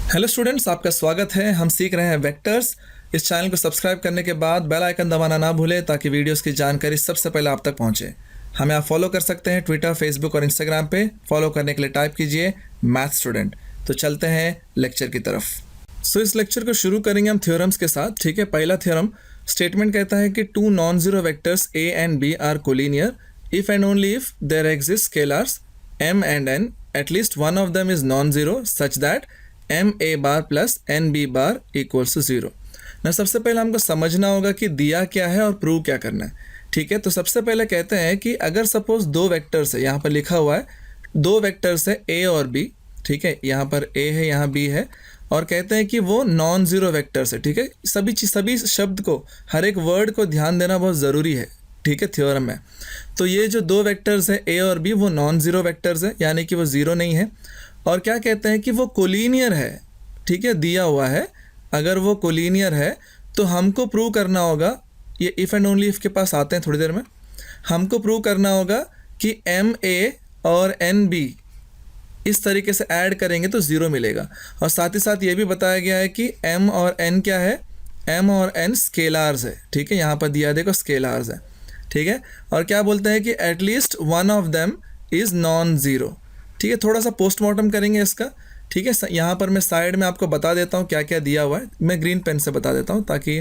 Hello students, आपका स्वागत है। हम सीख रहे हैं वेक्टर्स। इस चैनल को सब्सक्राइब करने के बाद बेल आइकन दबाना ना भूलें ताकि वीडियोस की जानकारी सबसे पहले आप तक पहुंचे। हमें आप फॉलो कर सकते हैं ट्विटर, फेसबुक और इंस्टाग्राम पे। फॉलो करने के लिए टाइप कीजिए मैथ स्टूडेंट। तो चलते हैं लेक्चर की तरफ। इस लेक्चर को शुरू करेंगे हम थ्योरम्स के साथ। ठीक है, पहला थ्योरम स्टेटमेंट कहता है कि two non zero vectors A and B are collinear if and only if there exist scalars m and n, at least one of them is non-zero such that m a bar plus n b bar equals to 0। ना सबसे पहले हमको समझना होगा कि दिया क्या है और प्रूव क्या करना है। ठीक है, तो सबसे पहले कहते हैं कि अगर सपोज दो वेक्टर्स है, यहाँ पर लिखा हुआ है दो वेक्टर्स है a और b। ठीक है, यहाँ पर a है, यहाँ b है, और कहते हैं कि वो नॉन ज़ीरो वेक्टर्स है। ठीक है, सभी शब्द को, हर एक वर्ड को ध्यान देना बहुत ज़रूरी है। ठीक है, थ्योरम में तो ये जो दो वेक्टर्स है ए और बी वो नॉन ज़ीरो वेक्टर्स है, यानी कि वो ज़ीरो नहीं है। और क्या कहते हैं कि वो कोलिनियर है। ठीक है, दिया हुआ है अगर वो कोलिनियर है तो हमको प्रूव करना होगा, ये इफ़ एंड ओनली इफ़ के पास आते हैं थोड़ी देर में। हमको प्रूव करना होगा कि एम ए और एन बी इस तरीके से ऐड करेंगे तो ज़ीरो मिलेगा। और साथ ही साथ ये भी बताया गया है कि एम और एन क्या है, एम और एन स्केलार्स है। ठीक है, यहाँ पर दिया देखो स्केलार्स है। ठीक है, और क्या बोलते हैं कि at least one of them is non zero. ठीक है, थोड़ा सा पोस्टमार्टम करेंगे इसका। ठीक है, यहाँ पर मैं साइड में आपको बता देता हूँ क्या क्या दिया हुआ है। मैं ग्रीन पेन से बता देता हूँ ताकि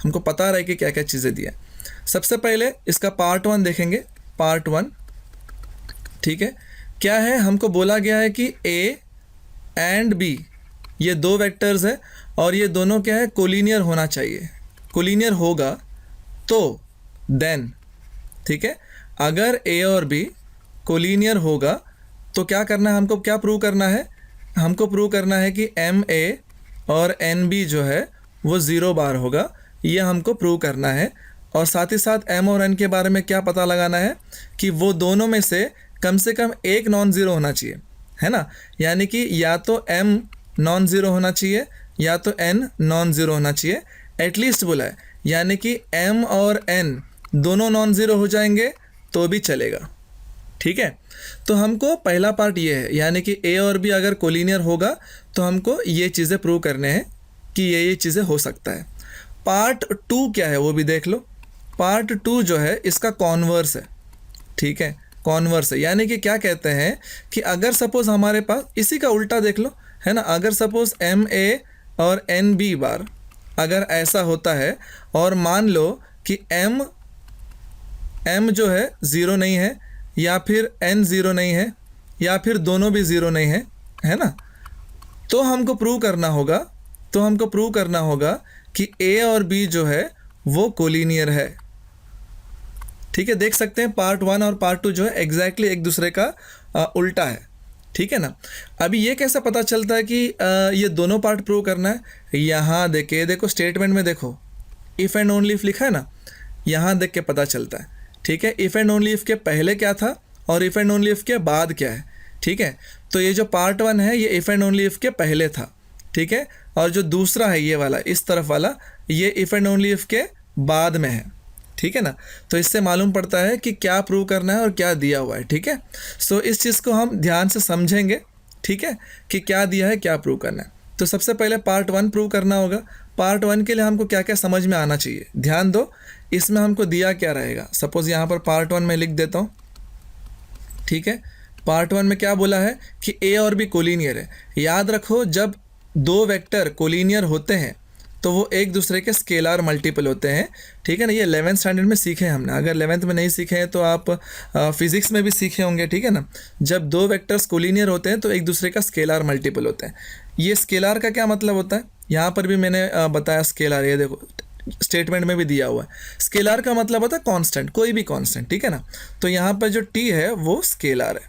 हमको पता रहे कि क्या क्या चीज़ें दिया है। सबसे पहले इसका पार्ट वन देखेंगे। पार्ट वन, ठीक है, क्या है, हमको बोला गया है कि ए एंड बी ये दो वेक्टर्स है और ये दोनों क्या है, कोलिनियर होना चाहिए। कोलिनियर होगा तो देन, ठीक है, अगर ए और बी कोलिनियर होगा तो क्या करना है, हमको क्या प्रूव करना है, हमको प्रूव करना है कि एम ए और एन बी जो है वो ज़ीरो बार होगा। ये हमको प्रूव करना है। और साथ ही साथ एम और एन के बारे में क्या पता लगाना है कि वो दोनों में से कम एक नॉन ज़ीरो होना चाहिए, है ना। यानी कि या तो एम नॉन ज़ीरो होना चाहिए या तो एन नॉन ज़ीरो होना चाहिए। एटलीस्ट बोला है, यानी कि एम और एन दोनों नॉन ज़ीरो हो जाएंगे तो भी चलेगा। ठीक है, तो हमको पहला पार्ट ये है, यानी कि ए और बी अगर कोलिनियर होगा तो हमको ये चीज़ें प्रूव करने हैं कि ये चीज़ें हो सकता है। पार्ट टू क्या है वो भी देख लो। पार्ट टू जो है इसका कॉन्वर्स है। ठीक है, कॉन्वर्स है, यानी कि क्या कहते हैं कि अगर सपोज हमारे पास इसी का उल्टा देख लो, है ना। अगर सपोज एम ए और एन बी बार अगर ऐसा होता है और मान लो कि एम जो है ज़ीरो नहीं है या फिर एन ज़ीरो नहीं है या फिर दोनों भी ज़ीरो नहीं है ना, तो हमको प्रूव करना होगा कि ए और बी जो है वो कोलिनियर है। ठीक है, देख सकते हैं पार्ट वन और पार्ट टू जो है एग्जैक्टली एक दूसरे का उल्टा है। ठीक है ना। अभी ये कैसा पता चलता है कि ये दोनों पार्ट प्रूव करना है। यहाँ देखो स्टेटमेंट में देखो इफ़ एंड ओनली इफ़ लिखा है ना, यहाँ देख के पता चलता है। ठीक है, इफ़ एंड ओनली इफ़ के पहले क्या था और इफ़ एंड ओनली इफ़ के बाद क्या है। ठीक है, तो ये जो पार्ट वन है ये इफ़ एंड ओनली इफ़ के पहले था। ठीक है, और जो दूसरा है ये वाला इस तरफ वाला ये इफ़ एंड ओनली इफ़ के बाद में है। ठीक है ना, तो इससे मालूम पड़ता है कि क्या प्रूव करना है और क्या दिया हुआ है। ठीक है, सो इस चीज़ को हम ध्यान से समझेंगे। ठीक है, कि क्या दिया है, क्या प्रूव करना है। तो सबसे पहले पार्ट वन प्रूव करना होगा। पार्ट वन के लिए हमको क्या क्या समझ में आना चाहिए, ध्यान दो। इसमें हमको दिया क्या रहेगा, सपोज़ यहाँ पर पार्ट वन में लिख देता हूँ। ठीक है, पार्ट वन में क्या बोला है कि ए और बी कोलिनियर है। याद रखो, जब दो वेक्टर कोलिनियर होते हैं तो वो एक दूसरे के स्केलार मल्टीपल होते हैं। ठीक है ना, ये 11th स्टैंडर्ड में सीखे हमने। अगर 11th में नहीं सीखे हैं तो आप फिज़िक्स में भी सीखे होंगे। ठीक है ना, जब दो वेक्टर्स कोलिनियर होते हैं तो एक दूसरे का स्केलार मल्टीपल होते हैं। ये स्केलार का क्या मतलब होता है, यहाँ पर भी मैंने बताया स्केलार, ये देखो स्टेटमेंट में भी दिया हुआ है। स्केलार का मतलब होता है कांस्टेंट, कोई भी कांस्टेंट। ठीक है ना, तो यहाँ पर जो टी है वो स्केलार है।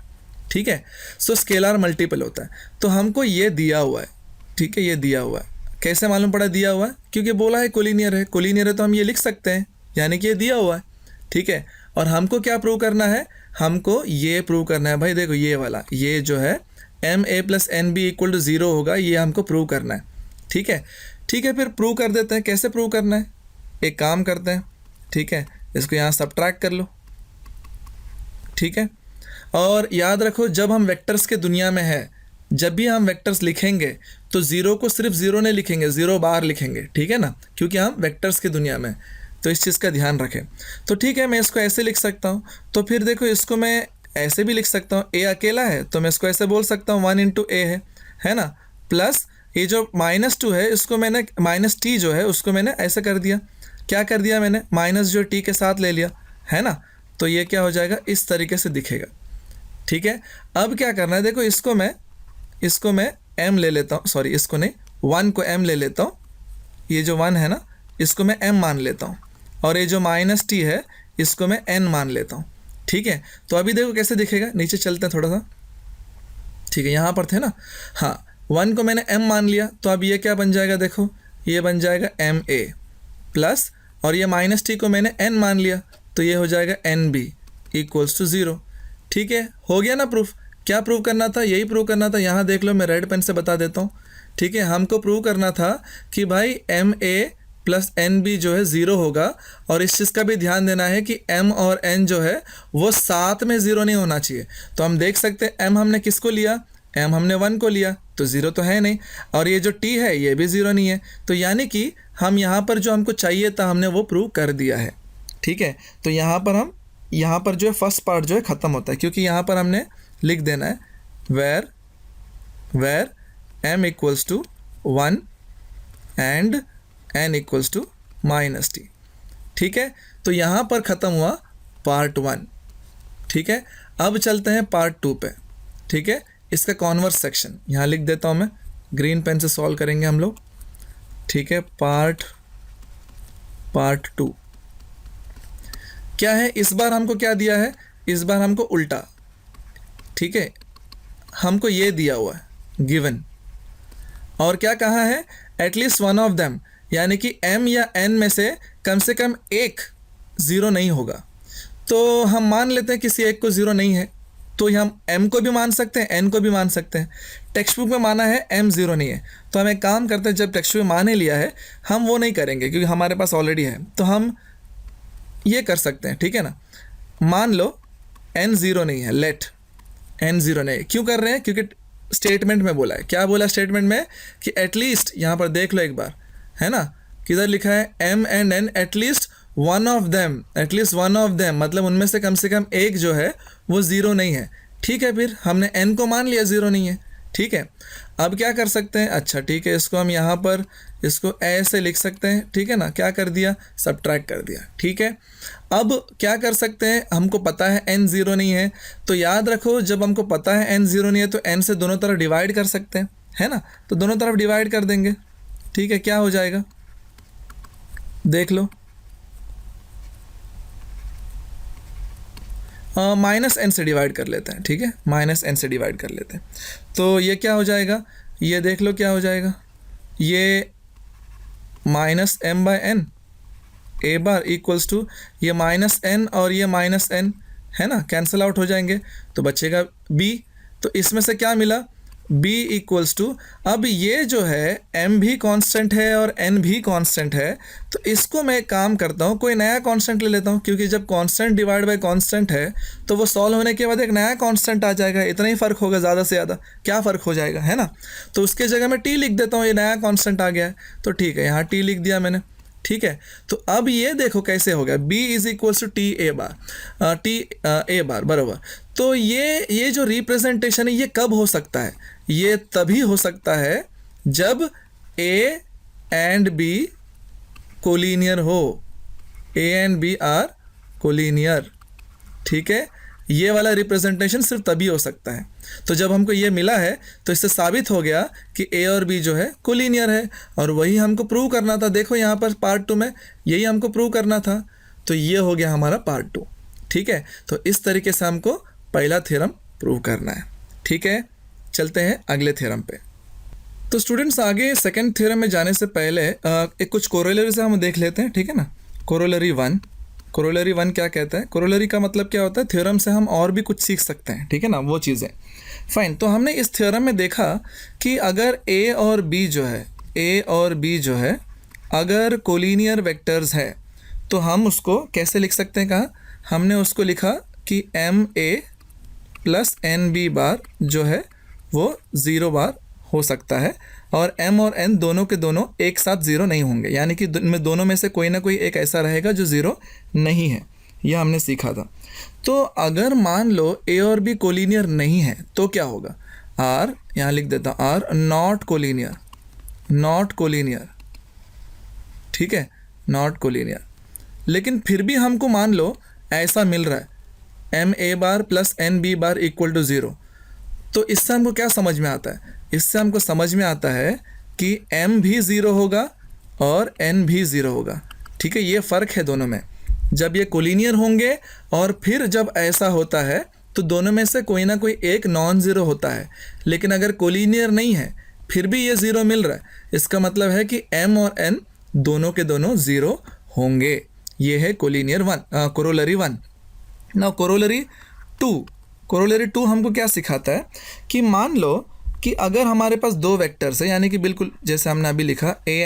ठीक है, सो स्केलार मल्टीपल होता है। तो हमको ये दिया हुआ है। ठीक है, ये दिया हुआ है। कैसे मालूम पड़ा दिया हुआ है, क्योंकि बोला है कोलिनियर है। कोलिनियर है तो हम ये लिख सकते हैं, यानी कि ये दिया हुआ है। ठीक है, और हमको क्या प्रूव करना है, हमको ये प्रूव करना है। भाई देखो ये वाला, ये जो है M A plus N B equal to zero होगा, ये हमको प्रूव करना है। ठीक है, ठीक है, फिर प्रूव कर देते हैं। कैसे प्रूव करना है, एक काम करते हैं। ठीक है, इसको यहाँ सब्ट्रैक्ट कर लो। ठीक है, और याद रखो जब हम वेक्टर्स के दुनिया में है, जब भी हम वेक्टर्स लिखेंगे तो ज़ीरो को सिर्फ ज़ीरो नहीं लिखेंगे, ज़ीरो बार लिखेंगे, ठीक है ना, क्योंकि हम वेक्टर्स की दुनिया में, तो इस चीज़ का ध्यान रखें। तो ठीक है, मैं इसको ऐसे लिख सकता हूँ। तो फिर देखो, इसको मैं ऐसे भी लिख सकता हूँ, ए अकेला है तो मैं इसको ऐसे बोल सकता हूँ 1 इंटू ए है ना, प्लस ये जो -2 है इसको मैंने -t जो है उसको मैंने ऐसे कर दिया, क्या कर दिया मैंने, माइनस जो t के साथ ले लिया, है ना। तो ये क्या हो जाएगा, इस तरीके से दिखेगा, ठीक है। अब क्या करना है, देखो इसको मैं m ले लेता हूँ, सॉरी इसको नहीं, 1 को m ले लेता हूँ, ये जो 1 है ना इसको मैं m मान लेता हूँ, और ये जो -t है इसको मैं n मान लेता हूँ, ठीक है। तो अभी देखो कैसे दिखेगा, नीचे चलते हैं थोड़ा सा, ठीक है, यहाँ पर थे ना, हाँ 1 को मैंने m मान लिया, तो अब ये क्या बन जाएगा, देखो ये बन जाएगा ma प्लस, और ये -t को मैंने n मान लिया तो ये हो जाएगा nb इक्वल्स टू 0, ठीक है। हो गया ना प्रूफ। क्या प्रूव करना था, यही प्रूव करना था। यहाँ देख लो, मैं रेड पेन से बता देता हूँ, ठीक है। हमको प्रूव करना था कि भाई ma प्लस nb जो है 0 होगा, और इस चीज़ का भी ध्यान देना है कि m और n जो है वो साथ में 0 नहीं होना चाहिए। तो हम देख सकते हैं m हमने किसको लिया, m हमने 1 को लिया तो 0 तो है नहीं, और ये जो t है ये भी 0 नहीं है, तो यानी कि हम यहाँ पर जो हमको चाहिए था हमने वो प्रूव कर दिया है, ठीक है। तो यहाँ पर जो है फर्स्ट पार्ट जो है ख़त्म होता है, क्योंकि यहाँ पर हमने लिख देना है where m equals to 1 and n equals to -t, ठीक है। तो यहाँ पर ख़त्म हुआ पार्ट 1, ठीक है। अब चलते हैं पार्ट 2 पे, ठीक है। इसका कॉन्वर्स सेक्शन यहाँ लिख देता हूँ मैं, ग्रीन पेन से सॉल्व करेंगे हम लोग, ठीक है। पार्ट 2 क्या है, इस बार हमको क्या दिया है, इस बार हमको उल्टा, ठीक है, हमको ये दिया हुआ है गिवन, और क्या कहा है, एटलीस्ट वन ऑफ देम, यानी कि m या n में से कम एक 0 नहीं होगा। तो हम मान लेते हैं किसी एक को 0 नहीं है, तो हम m को भी मान सकते हैं, n को भी मान सकते हैं। टेक्स्ट बुक में माना है m 0 नहीं है, तो हम एक काम करते हैं, जब टेक्स्ट बुक में माने लिया है हम वो नहीं करेंगे क्योंकि हमारे पास ऑलरेडी है, तो हम ये कर सकते हैं, ठीक है ना। मान लो n 0 नहीं है, लेट n 0 नहीं है, क्यों कर रहे हैं, क्योंकि स्टेटमेंट में बोला है, क्या बोला स्टेटमेंट में, कि एटलीस्ट, यहाँ पर देख लो एक बार, है ना, किधर लिखा है m and n at least one of them, मतलब उनमें से कम एक जो है वो 0 नहीं है, ठीक है। फिर हमने n को मान लिया 0 नहीं है, ठीक है। अब क्या कर सकते हैं, अच्छा ठीक है, इसको हम यहाँ पर इसको ऐसे लिख सकते हैं, ठीक है ना, क्या कर दिया, सब्ट्रैक्ट कर दिया, ठीक है। अब क्या कर सकते हैं, हमको पता है n 0 नहीं है, तो याद रखो जब हमको पता है n 0 नहीं है तो n से दोनों तरफ डिवाइड कर सकते हैं, है ना, तो दोनों तरफ डिवाइड कर देंगे, ठीक है। क्या हो जाएगा, देख लो, -n से डिवाइड कर लेते हैं, ठीक है, -n से डिवाइड कर लेते हैं, तो ये क्या हो जाएगा, ये देख लो क्या हो जाएगा, ये -m/n a bar equals to ये -n और ये -n, है ना, कैंसिल आउट हो जाएंगे तो बचेगा b। तो इसमें से क्या मिला, b इक्वल्स टू, अब ये जो है m भी कांस्टेंट है और n भी कांस्टेंट है, तो इसको मैं एक काम करता हूँ, कोई नया कांस्टेंट ले लेता हूँ, क्योंकि जब कांस्टेंट डिवाइड बाय कांस्टेंट है तो वो सॉल्व होने के बाद एक नया कांस्टेंट आ जाएगा, इतना ही फ़र्क होगा, ज़्यादा से ज़्यादा क्या फ़र्क हो जाएगा, है ना। तो उसके जगह मैं t लिख देता हूँ, ये नया कांस्टेंट आ गया है, तो ठीक है, यहाँ t लिख दिया मैंने, ठीक है। तो अब ये देखो कैसे हो गया, b is equals to T A bar बराबर। तो ये जो रिप्रेजेंटेशन है ये कब हो सकता है, ये तभी हो सकता है जब a एंड b कोलिनियर हो, a and b are collinear, ठीक है। ये वाला रिप्रेजेंटेशन सिर्फ तभी हो सकता है। तो जब हमको ये मिला है तो इससे साबित हो गया कि a और b जो है कोलिनियर है, और वही हमको प्रूव करना था। देखो यहाँ पर पार्ट 2 में यही हमको प्रूव करना था, तो ये हो गया हमारा पार्ट 2, ठीक है। तो इस तरीके से हमको पहला थ्योरम प्रूव करना है, ठीक है। चलते हैं अगले थ्योरम पे। तो स्टूडेंट्स आगे सेकंड थ्योरम में जाने से पहले एक कुछ कोरोलरी से हम देख लेते हैं, ठीक है ना। कोरोलरी 1 क्या कहता है, कोरोलरी का मतलब क्या होता है, थ्योरम से हम और भी कुछ सीख सकते हैं, ठीक है ना, वो चीज़ें। फाइन, तो हमने इस थ्योरम में देखा कि अगर a और b जो है अगर कोलिनियर वेक्टर्स है तो हम उसको कैसे लिख सकते हैं, कहा हमने उसको लिखा कि ma प्लस nb बार जो है वो 0 बार हो सकता है, और m और n दोनों के दोनों एक साथ 0 नहीं होंगे, यानी कि दोनों में से कोई ना कोई एक ऐसा रहेगा जो 0 नहीं है। यह हमने सीखा था। तो अगर मान लो a और b कोलिनियर नहीं है तो क्या होगा? r, यहाँ लिख देता हूँ r, not collinear, not collinear, ठीक है, नॉट कोलिनियर। लेकिन फिर भी हमको मान लो ऐसा मिल रहा है M A bar plus N B bar equal to 0, तो इससे हमको क्या समझ में आता है? इससे हमको समझ में आता है कि m भी 0 होगा और n भी 0 होगा, ठीक है। ये फ़र्क है दोनों में। जब ये कोलिनियर होंगे और फिर जब ऐसा होता है तो दोनों में से कोई ना कोई एक नॉन ज़ीरो होता है। लेकिन अगर कोलिनियर नहीं है फिर भी ये 0 मिल रहा है, इसका मतलब है कि m और n दोनों के दोनों 0 होंगे। ये है collinear corollary 1। Now corollary 2, corollary 2 हमको क्या सिखाता है कि मान लो कि अगर हमारे पास दो वेक्टर्स है, यानी कि बिल्कुल जैसे हमने अभी लिखा ए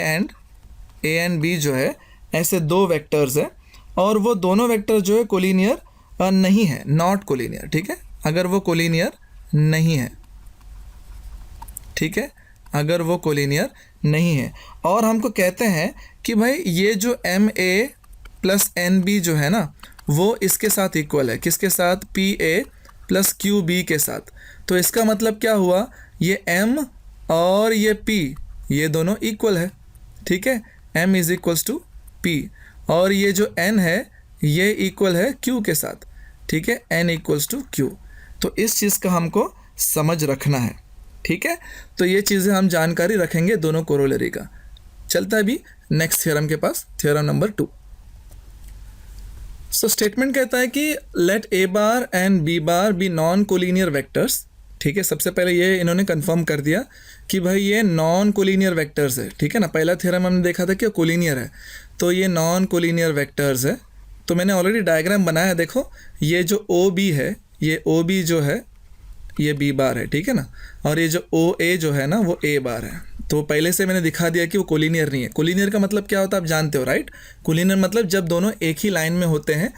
एंड बी जो है, ऐसे दो वेक्टर्स है और वो दोनों वेक्टर जो है कोलिनियर नहीं है, नॉट कोलिनियर, ठीक है। अगर वो कोलिनियर नहीं है, ठीक है, अगर वो कोलिनियर नहीं है और हमको कहते हैं कि भाई ये जो M A plus N B जो है ना वो इसके साथ इक्वल है, किसके साथ? P A plus Q B के साथ। तो इसका मतलब क्या हुआ? ये m और ये p ये दोनों इक्वल है, ठीक है, m is equals to p, और ये जो n है ये इक्वल है q के साथ, ठीक है, n इक्वल्स टू q। तो इस चीज़ का हमको समझ रखना है, ठीक है। तो ये चीज़ें हम जानकारी रखेंगे दोनों कोरोलरी का। चलता है अभी नेक्स्ट थ्योरम के पास, थ्योरम नंबर 2। सो स्टेटमेंट कहता है कि let A bar and B bar be non collinear vectors, ठीक है। सबसे पहले ये इन्होंने कंफर्म कर दिया कि भाई ये नॉन कोलिनियर वेक्टर्स है, ठीक है ना। पहला थ्योरम हमने देखा था कि कोलिनियर है, तो ये नॉन कोलिनियर वेक्टर्स है। तो मैंने ऑलरेडी डायग्राम बनाया, देखो ये जो ओ बी है, ये ओ बी जो है ये बी बार है, ठीक है ना, और ये जो ओ ए जो है ना वो ए बार है। तो पहले से मैंने दिखा दिया कि वो कोलिनियर नहीं है। कोलिनियर का मतलब क्या होता है आप जानते हो, राइट। कोलिनियर मतलब जब दोनों एक ही लाइन में होते हैं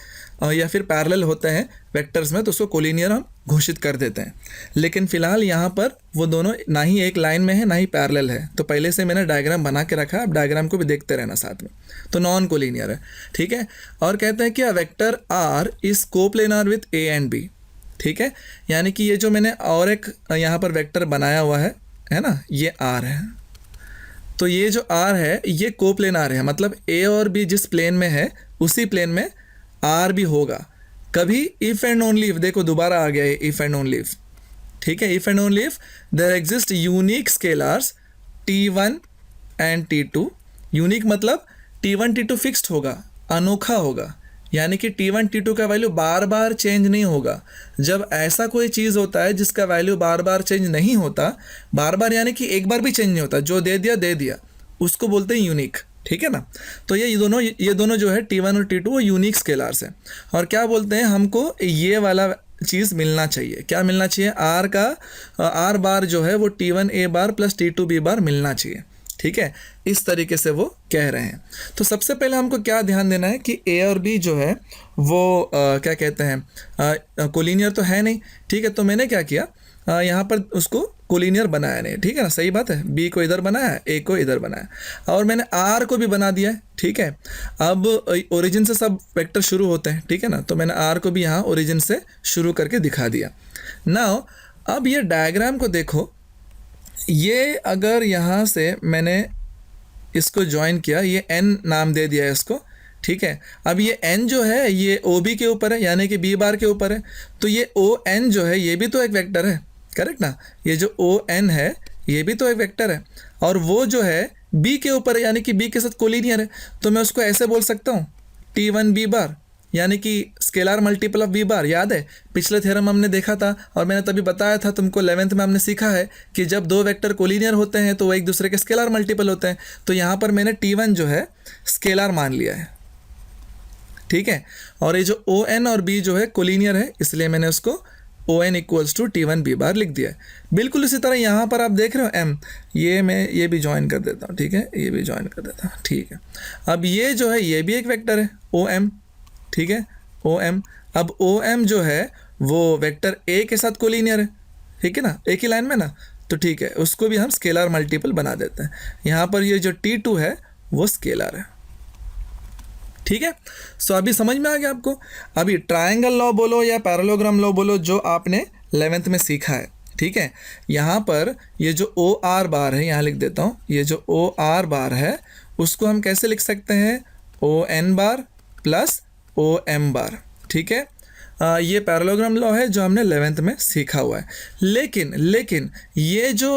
या फिर पैरेलल होते हैं वेक्टर्स में, तो उसको कोलिनियर हम घोषित कर देते हैं। लेकिन फिलहाल यहाँ पर वो दोनों ना ही एक लाइन में है ना ही पैरेलल है, तो पहले से मैंने डायग्राम बना के रखा है, आप डायग्राम को भी देखते रहना साथ में। तो नॉन कोलिनियर है, ठीक है। और कहते हैं कि vector R is coplanar with A and B, ठीक है। यानी कि ये जो मैंने और एक यहाँ पर वेक्टर बनाया हुआ है ना, ये आर है। तो ये जो आर है ये कोप्लेनर है, मतलब ए और बी जिस प्लेन में है उसी प्लेन में आर भी होगा। कभी इफ़ एंड ओनली इफ, देखो दोबारा आ गया है इफ़ एंड ओनली इफ, ठीक है। If and only if there exist unique scalars T1 and T2। Unique मतलब T1 T2 फिक्स्ड होगा, अनोखा होगा, यानी कि T1 T2 का वैल्यू बार बार चेंज नहीं होगा। जब ऐसा कोई चीज़ होता है जिसका वैल्यू बार बार चेंज नहीं होता, बार बार यानी कि एक बार भी चेंज नहीं होता, जो दे दिया उसको बोलते हैं यूनिक, ठीक है ना। तो ये दोनों जो है T1 और T2 वो यूनिक स्केलर्स हैं। और क्या बोलते हैं, हमको ये वाला चीज़ मिलना चाहिए। क्या मिलना चाहिए? आर का आर बार जो है वो T1 ए bar plus T2 B bar मिलना चाहिए, ठीक है। इस तरीके से वो कह रहे हैं। तो सबसे पहले हमको क्या ध्यान देना है कि ए और बी जो है वो क्या कहते हैं, कोलिनियर तो है नहीं, ठीक है। तो मैंने क्या किया, यहाँ पर उसको कोलिनियर बनाया नहीं, ठीक है ना, सही बात है। बी को इधर बनाया, ए को इधर बनाया, और मैंने आर को भी बना दिया है, ठीक है। अब ओरिजिन से सब वेक्टर शुरू होते हैं, ठीक है ना, तो मैंने आर को भी यहाँ ओरिजिन से शुरू करके दिखा दिया। नाउ अब ये डायग्राम को देखो, ये अगर यहाँ से मैंने इसको ज्वाइन किया, ये n नाम दे दिया है इसको, ठीक है। अब ये n जो है ये ओ बी के ऊपर है, यानी कि बी बार के ऊपर है, तो ये ओ n जो है ये भी तो एक वेक्टर है, करेक्ट ना। ये जो ओ n है ये भी तो एक वेक्टर है, और वो जो है b के ऊपर है, यानी कि b के साथ कोलिनियर है। तो मैं उसको ऐसे बोल सकता हूँ T1 बी बार, यानी कि scalar multiple of B bar. याद है पिछले थ्योरम हमने देखा था और मैंने तभी बताया था तुमको, 11th में हमने सीखा है कि जब दो वेक्टर कोलिनियर होते हैं तो वो एक दूसरे के स्केलर मल्टीपल होते हैं। तो यहाँ पर मैंने T1 जो है स्केलर मान लिया है, ठीक है। और ये जो ओ एन और बी जो है कोलिनियर है, इसलिए मैंने उसको O N equals to T1 B bar लिख दिया है। बिल्कुल इसी तरह यहाँ पर आप देख रहे हो एम, ये मैं ये भी ज्वाइन कर देता हूँ, ठीक है, ये भी ज्वाइन कर देता हूँ, ठीक है। अब ये जो है ये भी एक वेक्टर है ओ एम, ठीक है, ओ एम। अब ओ एम जो है वो वेक्टर ए के साथ कोलिनियर है, ठीक है ना, एक ही लाइन में ना, तो ठीक है, उसको भी हम स्केलर मल्टीपल बना देते हैं। यहाँ पर ये जो T2 है वो स्केलर है। ठीक है, सो अभी समझ में आ गया आपको। अभी ट्रायंगल लॉ बोलो या पैरेललोग्राम लॉ बोलो, जो आपने 11th में सीखा है, ठीक है, यहाँ पर ये जो ओ आर बार है, यहाँ लिख देता हूँ, ये जो ओ आर बार है उसको हम कैसे लिख सकते हैं, ओ एन बार प्लस ओ एम बार। ठीक है, ये पैरेललोग्राम लॉ है जो हमने 11th में सीखा हुआ है। लेकिन ये जो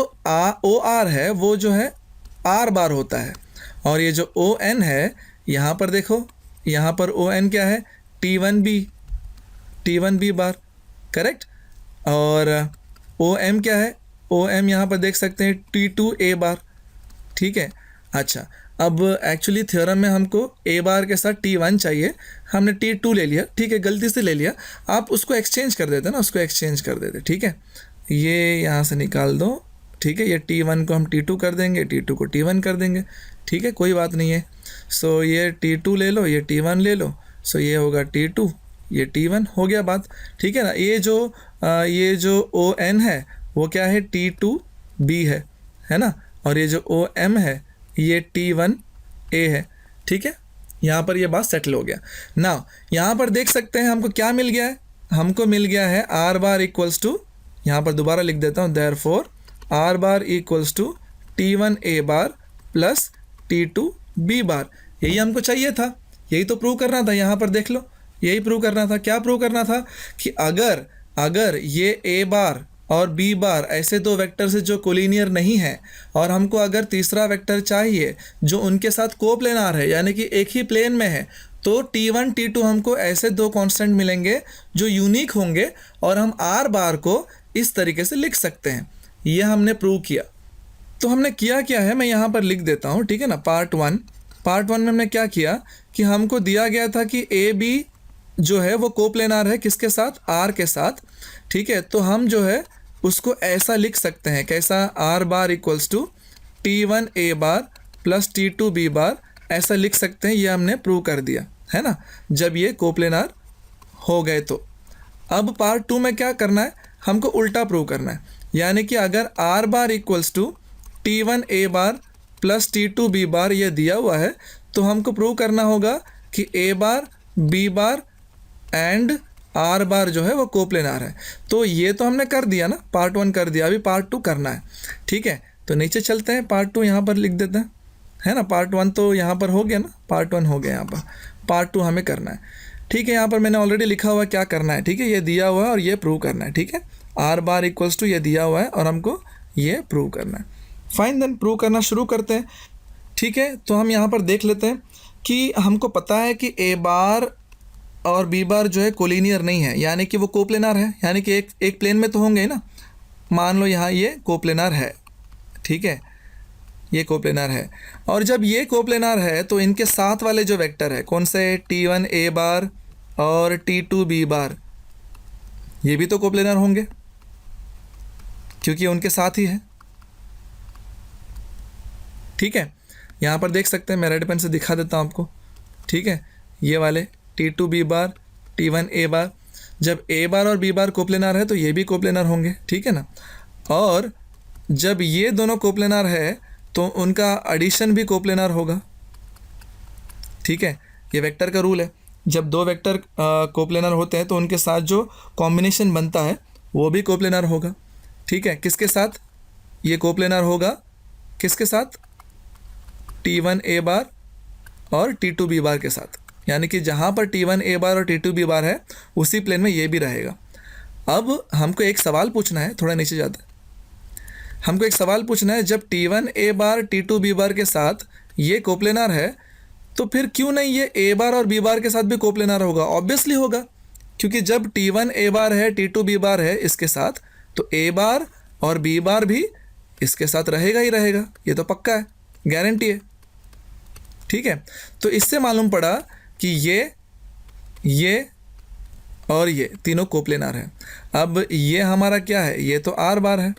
ओ आर है वो जो है आर बार होता है, और ये जो ओ एन है, यहाँ पर देखो, यहाँ पर ओ एन क्या है, T1b बार, करेक्ट। और ओ एम क्या है, ओ एम यहाँ पर देख सकते हैं T2a बार। ठीक है, अच्छा, अब एक्चुअली थ्योरम में हमको ए बार के साथ T1 चाहिए, हमने T2 ले लिया, ठीक है, गलती से ले लिया, आप उसको एक्सचेंज कर देते ना, उसको एक्सचेंज कर देते, ठीक है, ये यहाँ से निकाल दो, ठीक है, ये T1 को हम T2 कर देंगे, T2 को T1 कर देंगे, ठीक है, कोई बात नहीं है। सो ये T2 ले लो, ये T1 ले लो, सो ये होगा T2, ये T1, हो गया बात, ठीक है ना। ये जो ओ एन है वो क्या है, T2b है ना, और ये जो ओ एम है ये T1a है। ठीक है, यहाँ पर ये बात सेटल हो गया ना। यहाँ पर देख सकते हैं हमको क्या मिल गया है, हमको मिल गया है आर बार इक्वल्स टू, यहाँ पर दोबारा लिख देता हूँ, therefore R bar equals to T1a bar plus T2b bar. यही हमको चाहिए था, यही तो प्रूव करना था, यहाँ पर देख लो, यही प्रूव करना था। क्या प्रूव करना था कि अगर ये ए बार और बी बार ऐसे दो वेक्टर से जो कोलिनियर नहीं है, और हमको अगर तीसरा वेक्टर चाहिए जो उनके साथ कोप्लेनार है, यानी कि एक ही प्लेन में है, तो T1 T2 हमको ऐसे दो कांस्टेंट मिलेंगे जो यूनिक होंगे, और हम आर बार को इस तरीके से लिख सकते हैं। ये हमने प्रूव किया। तो हमने किया क्या है, मैं यहाँ पर लिख देता हूँ, ठीक है ना। पार्ट वन में हमने क्या किया कि हमको दिया गया था कि ए बी जो है वो कोप्लेनार है, किसके साथ, आर के साथ। ठीक है, तो हम जो है उसको ऐसा लिख सकते हैं, कैसा, R bar equals to T1a bar plus T2b bar, ऐसा लिख सकते हैं। ये हमने प्रूव कर दिया है ना, जब ये कोप्लेनार हो गए तो। अब पार्ट 2 में क्या करना है, हमको उल्टा प्रूव करना है, यानी कि अगर R bar equals to T1a bar plus T2b bar ये दिया हुआ है, तो हमको प्रूव करना होगा कि A bar B bar and R bar जो है वो कोप्लेनार है। तो ये तो हमने कर दिया ना, पार्ट 1 कर दिया, अभी पार्ट 2 करना है। ठीक है, तो नीचे चलते हैं, पार्ट 2 यहाँ पर लिख देते हैं, है ना। पार्ट 1 तो यहाँ पर हो गया ना, पार्ट 1 हो गया, यहाँ पर पार्ट 2 हमें करना है। ठीक है, यहाँ पर मैंने ऑलरेडी लिखा हुआ है क्या करना है, ठीक है, ये दिया हुआ है और ये प्रूव करना है। ठीक है, आर बार इक्वल्स टू ये दिया हुआ है और हमको ये प्रूव करना है। फाइन, देन प्रूव करना शुरू करते हैं। ठीक है, तो हम यहाँ पर देख लेते हैं कि हमको पता है कि ए बार और बी बार जो है कोलिनियर नहीं है, यानी कि वो कोप्लेनार है, यानी कि एक प्लेन में तो होंगे ही ना। मान लो यहाँ ये कोप्लेनार है, ठीक है, ये कोप्लेनार है, और जब ये कोप्लेनार है तो इनके साथ वाले जो वेक्टर है कौन से, T1a बार और T2b बार, ये भी तो कोप्लेनार होंगे क्योंकि उनके साथ ही है। ठीक है, यहाँ पर देख सकते हैं, मैं रेड पेन से दिखा देता हूँ आपको। ठीक है, ये वाले T2b बार T1a बार, जब a बार और b बार कोप्लेनार है तो ये भी कोप्लेनार होंगे, ठीक है ना। और जब ये दोनों कोप्लेनार है तो उनका एडिशन भी कोप्लेनार होगा। ठीक है, ये वेक्टर का रूल है, जब दो वेक्टर कोप्लेनार होते हैं तो उनके साथ जो कॉम्बिनेशन बनता है वो भी कोप्लेनार होगा। ठीक है, किसके साथ ये कोप्लेनार होगा, किसके साथ, T1a बार और T2b बार के साथ, यानी कि जहाँ पर T1a बार और T2b बार है उसी प्लेन में ये भी रहेगा। अब हमको एक सवाल पूछना है, थोड़ा नीचे जाता है, हमको एक सवाल पूछना है, जब T1a बार T2b बार के साथ ये कोप्लेनार है तो फिर क्यों नहीं ये a बार और b बार के साथ भी कोप्लेनार होगा। ऑब्वियसली होगा, क्योंकि जब T1a बार है T2b बार है इसके साथ, तो a बार और b बार भी इसके साथ रहेगा ही रहेगा, ये तो पक्का है, गारंटी है। ठीक है, तो इससे मालूम पड़ा कि ये और ये तीनों कोप्लेनार है। अब ये हमारा क्या है, ये तो आर बार है,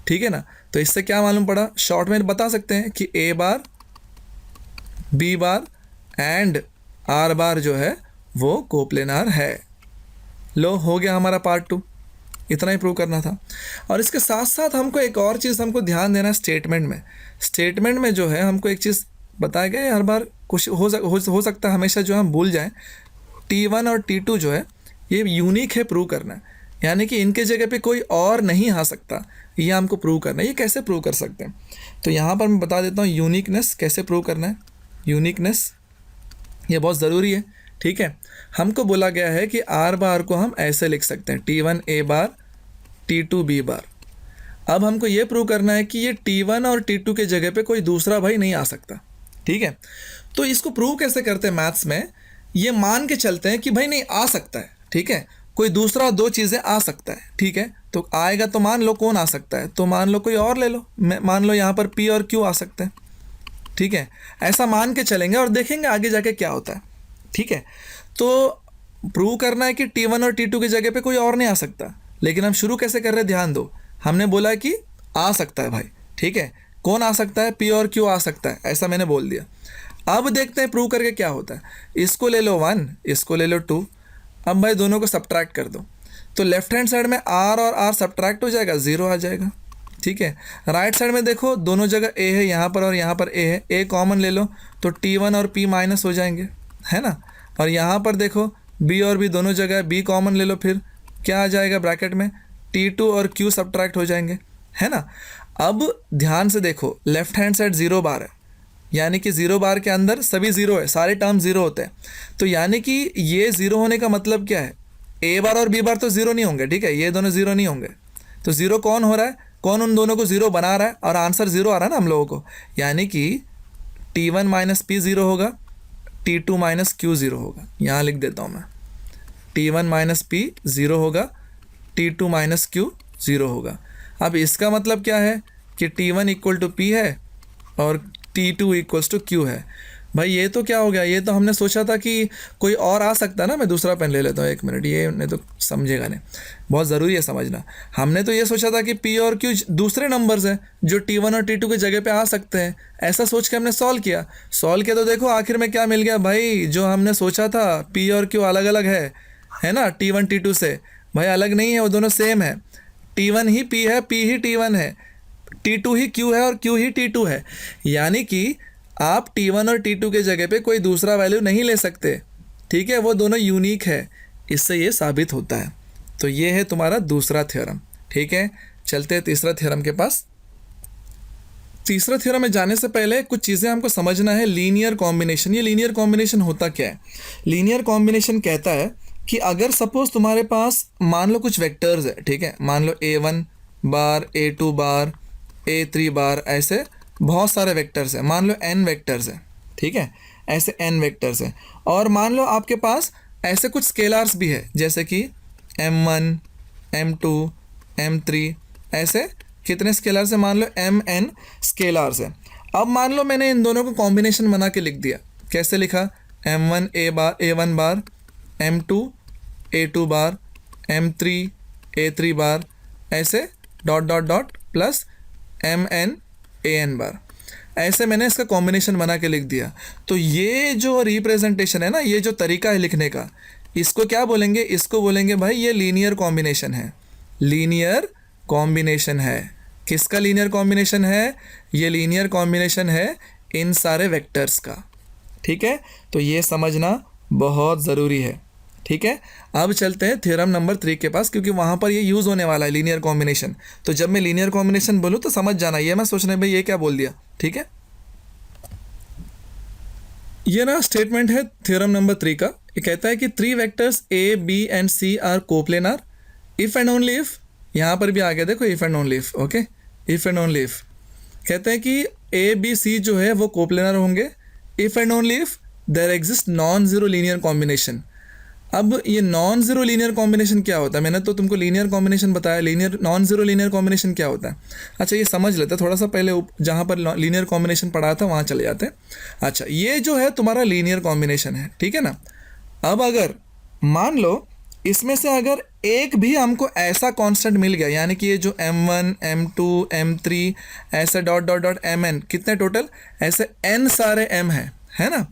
ठीक है ना। तो इससे क्या मालूम पड़ा, शॉर्ट में बता सकते हैं कि A bar B bar and R bar जो है वो कोप्लेनार है। लो, हो गया हमारा पार्ट 2। इतना ही प्रूव करना था। और इसके साथ साथ हमको एक और चीज़ हमको ध्यान देना है स्टेटमेंट में। स्टेटमेंट में जो है हमको एक चीज़ बताया गया है, हर बार कुछ हो सकता है हमेशा जो हम भूल जाएं, T1 और T2 जो है ये यूनिक है प्रूव करना है, यानी कि इनके जगह पे कोई और नहीं आ सकता, ये हमको प्रूव करना है। ये कैसे प्रूव कर सकते हैं, तो यहाँ पर मैं बता देता हूँ यूनिकनेस कैसे प्रूव करना है। यूनिकनेस ये बहुत ज़रूरी है, ठीक है। हमको बोला गया है कि R बार को हम ऐसे लिख सकते हैं T1 A bar T2 B बार। अब हमको ये प्रूव करना है कि ये T1 और T2 के जगह पे कोई दूसरा भाई नहीं आ सकता, ठीक है। तो इसको प्रूव कैसे करते हैं मैथ्स में, ये मान के चलते हैं कि भाई नहीं आ सकता है, ठीक है, कोई दूसरा दो चीज़ें आ सकता है, ठीक है। तो आएगा तो मान लो कौन आ सकता है, तो मान लो कोई और ले लो, मान लो यहाँ पर P और Q आ सकते हैं, ठीक है। ऐसा मान के चलेंगे और देखेंगे आगे जाके क्या होता है, ठीक है। तो प्रूव करना है कि T1 और T2 की जगह पे कोई और नहीं आ सकता, लेकिन हम शुरू कैसे कर रहे हैं ध्यान दो। हमने बोला कि आ सकता है भाई, ठीक है, कौन आ सकता है, P और Q आ सकता है, ऐसा मैंने बोल दिया। अब देखते हैं प्रूव करके क्या होता है। इसको ले लो 1, इसको ले लो 2, अब भाई दोनों को सब्ट्रैक्ट कर दो, तो लेफ्ट हैंड साइड में R और R सब्ट्रैक्ट हो जाएगा, 0 आ जाएगा, ठीक है। राइट साइड में देखो दोनों जगह A है, यहाँ पर और यहाँ पर A है, A कॉमन ले लो तो T1 और P माइनस हो जाएंगे, है ना। और यहाँ पर देखो B और B दोनों जगह B कॉमन ले लो, फिर क्या आ जाएगा ब्रैकेट में, T2 और Q सब्ट्रैक्ट हो जाएंगे, है ना। अब ध्यान से देखो लेफ्ट हैंड साइड 0 बार है, यानी कि 0 बार के अंदर सभी 0 है, सारे टर्म 0 होते हैं। तो यानी कि ये 0 होने का मतलब क्या है, A बार और B बार तो 0 नहीं होंगे, ठीक है, ये दोनों 0 नहीं होंगे। तो 0 कौन हो रहा है, कौन उन दोनों को 0 बना रहा है, और आंसर 0 आ रहा है ना हम लोगों को, यानी कि T1 माइनस P 0 होगा, T2 माइनस Q 0 होगा। यहाँ लिख देता हूँ मैं, T1 माइनस P 0 होगा, T2 माइनस Q 0 होगा। अब इसका मतलब क्या है कि T1 इक्वल टू P है और T2 इक्वल्स टू Q है। भाई ये तो क्या हो गया, ये तो हमने सोचा था कि कोई और आ सकता है ना। मैं दूसरा पेन ले लेता हूँ, 1 मिनट, ये नहीं तो समझेगा नहीं, बहुत ज़रूरी है समझना। हमने तो ये सोचा था कि P और Q दूसरे नंबर्स हैं जो T1 और T2 की जगह पे आ सकते हैं, ऐसा सोच के हमने सॉल्व किया तो देखो आखिर में क्या मिल गया भाई, जो हमने सोचा था P और Q अलग अलग है ना, T1 T2 से, भाई अलग नहीं है, वो दोनों सेम है। T1 ही P है, P ही T1 है, T2 ही Q है और Q ही T2 है। यानी कि आप T1 और T2 के जगह पे कोई दूसरा वैल्यू नहीं ले सकते, ठीक है, वो दोनों यूनिक है, इससे ये साबित होता है। तो ये है तुम्हारा दूसरा थ्योरम, ठीक है। चलते हैं तीसरा थ्योरम के पास। तीसरा थ्योरम में जाने से पहले कुछ चीज़ें हमको समझना है। लीनियर कॉम्बिनेशन, ये लीनियर कॉम्बिनेशन होता क्या है। लीनियर कॉम्बिनेशन कहता है कि अगर सपोज तुम्हारे पास मान लो कुछ वेक्टर्स है, ठीक है, मान लो A1 बार, A2 बार, A3 बार, ऐसे बहुत सारे वेक्टर्स हैं, मान लो n वेक्टर्स हैं, ठीक है, ऐसे n वेक्टर्स हैं। और मान लो आपके पास ऐसे कुछ स्केलर्स भी है, जैसे कि m1, m2, m3, ऐसे कितने स्केलर्स हैं, मान लो mn स्केलर्स हैं। अब मान लो मैंने इन दोनों को कॉम्बिनेशन बना के लिख दिया, कैसे लिखा, m1 A1 बार, m2 A2 बार, m3 A3 बार, ऐसे dot dot dot plus mn an बार, ऐसे मैंने इसका कॉम्बिनेशन बना के लिख दिया। तो ये जो रिप्रेजेंटेशन है ना, ये जो तरीका है लिखने का, इसको क्या बोलेंगे, इसको बोलेंगे भाई ये लीनियर कॉम्बिनेशन है। लीनियर कॉम्बिनेशन है, किसका लीनियर कॉम्बिनेशन है, ये लीनियर कॉम्बिनेशन है इन सारे वेक्टर्स का, ठीक है। तो ये समझना बहुत ज़रूरी है, ठीक है। अब चलते हैं थ्योरम नंबर 3 के पास, क्योंकि वहाँ पर ये यूज़ होने वाला है लीनियर कॉम्बिनेशन। तो जब मैं लीनियर कॉम्बिनेशन बोलूँ तो समझ जाना, ये मैं सोच रहा भाई ये क्या बोल दिया, ठीक है। ये ना स्टेटमेंट है थ्योरम नंबर 3 का। ये कहता है कि 3 vectors A, B and C are coplanar if and only if, यहाँ पर भी आ गया देखो if and only if, okay, if and only if. कहते हैं कि A, B, C जो है वो कोप्लेनर होंगे if and only if there exist non zero linear combination. अब ये नॉन ज़ीरो लीनियर कॉम्बिनेशन क्या होता है, मैंने तो तुमको लीनियर कॉम्बिनेशन बताया, linear non zero linear combination क्या होता है। अच्छा ये समझ लेते हैं थोड़ा सा, पहले जहाँ पर लीनियर कॉम्बिनेशन पढ़ा था वहाँ चले जाते हैं। अच्छा ये जो है तुम्हारा लीनियर कॉम्बिनेशन है, ठीक है ना। अब अगर मान लो इसमें से अगर एक भी हमको ऐसा कांस्टेंट मिल गया, यानी कि ये जो m1, m2, m3 ऐसे डॉट डॉट डॉट mn, कितने टोटल, ऐसे n सारे m है ना,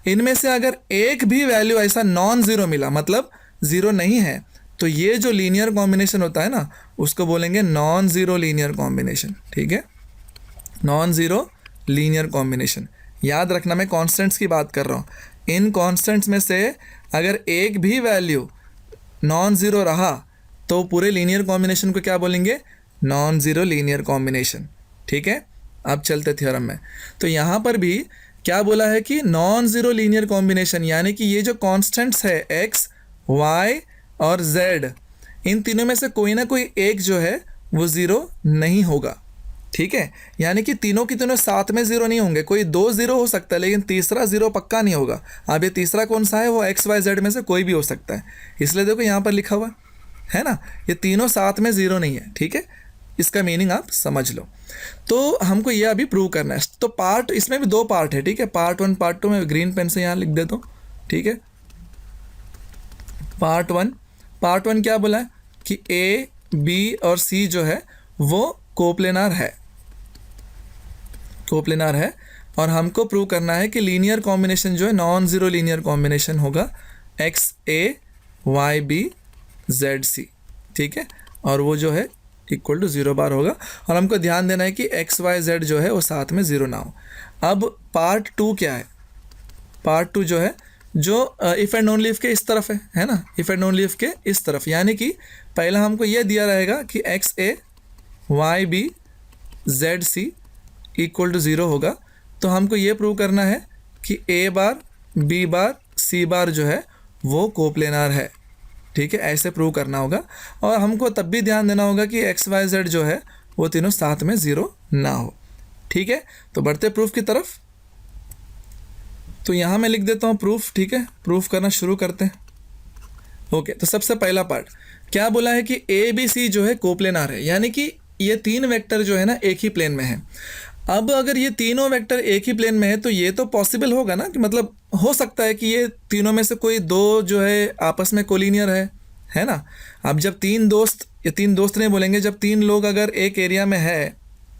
इनमें से अगर एक भी वैल्यू ऐसा नॉन ज़ीरो मिला, मतलब ज़ीरो नहीं है, तो ये जो लीनियर कॉम्बिनेशन होता है ना, उसको बोलेंगे नॉन ज़ीरो लीनियर कॉम्बिनेशन। ठीक है, नॉन ज़ीरो लीनियर कॉम्बिनेशन। याद रखना मैं कॉन्स्टेंट्स की बात कर रहा हूँ। इन कॉन्स्टेंट्स में से अगर एक भी वैल्यू नॉन ज़ीरो रहा तो पूरे लीनियर कॉम्बिनेशन को क्या बोलेंगे? Non zero linear combination. ठीक है, अब चलते थ्योरम में। तो यहाँ पर भी क्या बोला है कि नॉन ज़ीरो लीनियर कॉम्बिनेशन, यानी कि ये जो कॉन्स्टेंट्स है एक्स, वाई और जेड, इन तीनों में से कोई ना कोई एक जो है वो ज़ीरो नहीं होगा। ठीक है, यानी कि तीनों की तीनों साथ में ज़ीरो नहीं होंगे, कोई दो ज़ीरो हो सकता है लेकिन तीसरा ज़ीरो पक्का नहीं होगा। अब ये तीसरा कौन सा है? वो एक्स वाई जेड में से कोई भी हो सकता है। इसलिए देखो यहाँ पर लिखा हुआ है ना, ये तीनों साथ में ज़ीरो नहीं है। ठीक है, इसका मीनिंग आप समझ लो। तो हमको ये अभी प्रूव करना है। तो पार्ट, इसमें भी दो पार्ट है। ठीक है, पार्ट 1 पार्ट 2 में ग्रीन पेन से यहाँ लिख देता हूँ। ठीक है, पार्ट 1 क्या बोला है कि ए बी और सी जो है वो कोप्लेनार है, कोप्लेनार है। और हमको प्रूव करना है कि लीनियर कॉम्बिनेशन जो है नॉन ज़ीरो लीनियर कॉम्बिनेशन होगा X A Y B Z सी। ठीक है, और वो जो है इक्वल टू 0 बार होगा। और हमको ध्यान देना है कि एक्स वाई जेड जो है वो साथ में 0 ना हो। अब पार्ट 2 क्या है? पार्ट 2 जो है जो इफ़ एंड ओनली इफ के इस तरफ है ना, इफ़ एंड ओनली इफ के इस तरफ, यानी कि पहला हमको ये दिया रहेगा कि X A Y B Z C equal to 0 होगा। तो हमको ये प्रूव करना है कि ए बार बी बार सी बार जो है वो कोप्लेनार है। ठीक है, ऐसे प्रूव करना होगा। और हमको तब भी ध्यान देना होगा कि एक्स वाई जेड जो है वो तीनों साथ में 0 ना हो। ठीक है, तो बढ़ते प्रूफ की तरफ। तो यहाँ मैं लिख देता हूँ प्रूफ। ठीक है, प्रूफ करना शुरू करते हैं। ओके, तो सबसे पहला पार्ट क्या बोला है कि ए बी सी जो है कोप्लेनार है, यानी कि ये तीन वेक्टर जो है ना एक ही प्लेन में है। अब अगर ये तीनों वेक्टर एक ही प्लेन में है तो ये तो पॉसिबल होगा ना, कि मतलब हो सकता है कि ये तीनों में से कोई दो जो है आपस में कोलिनियर है ना। अब जब तीन दोस्त, ये तीन दोस्त नहीं बोलेंगे, जब तीन लोग अगर एक एरिया में है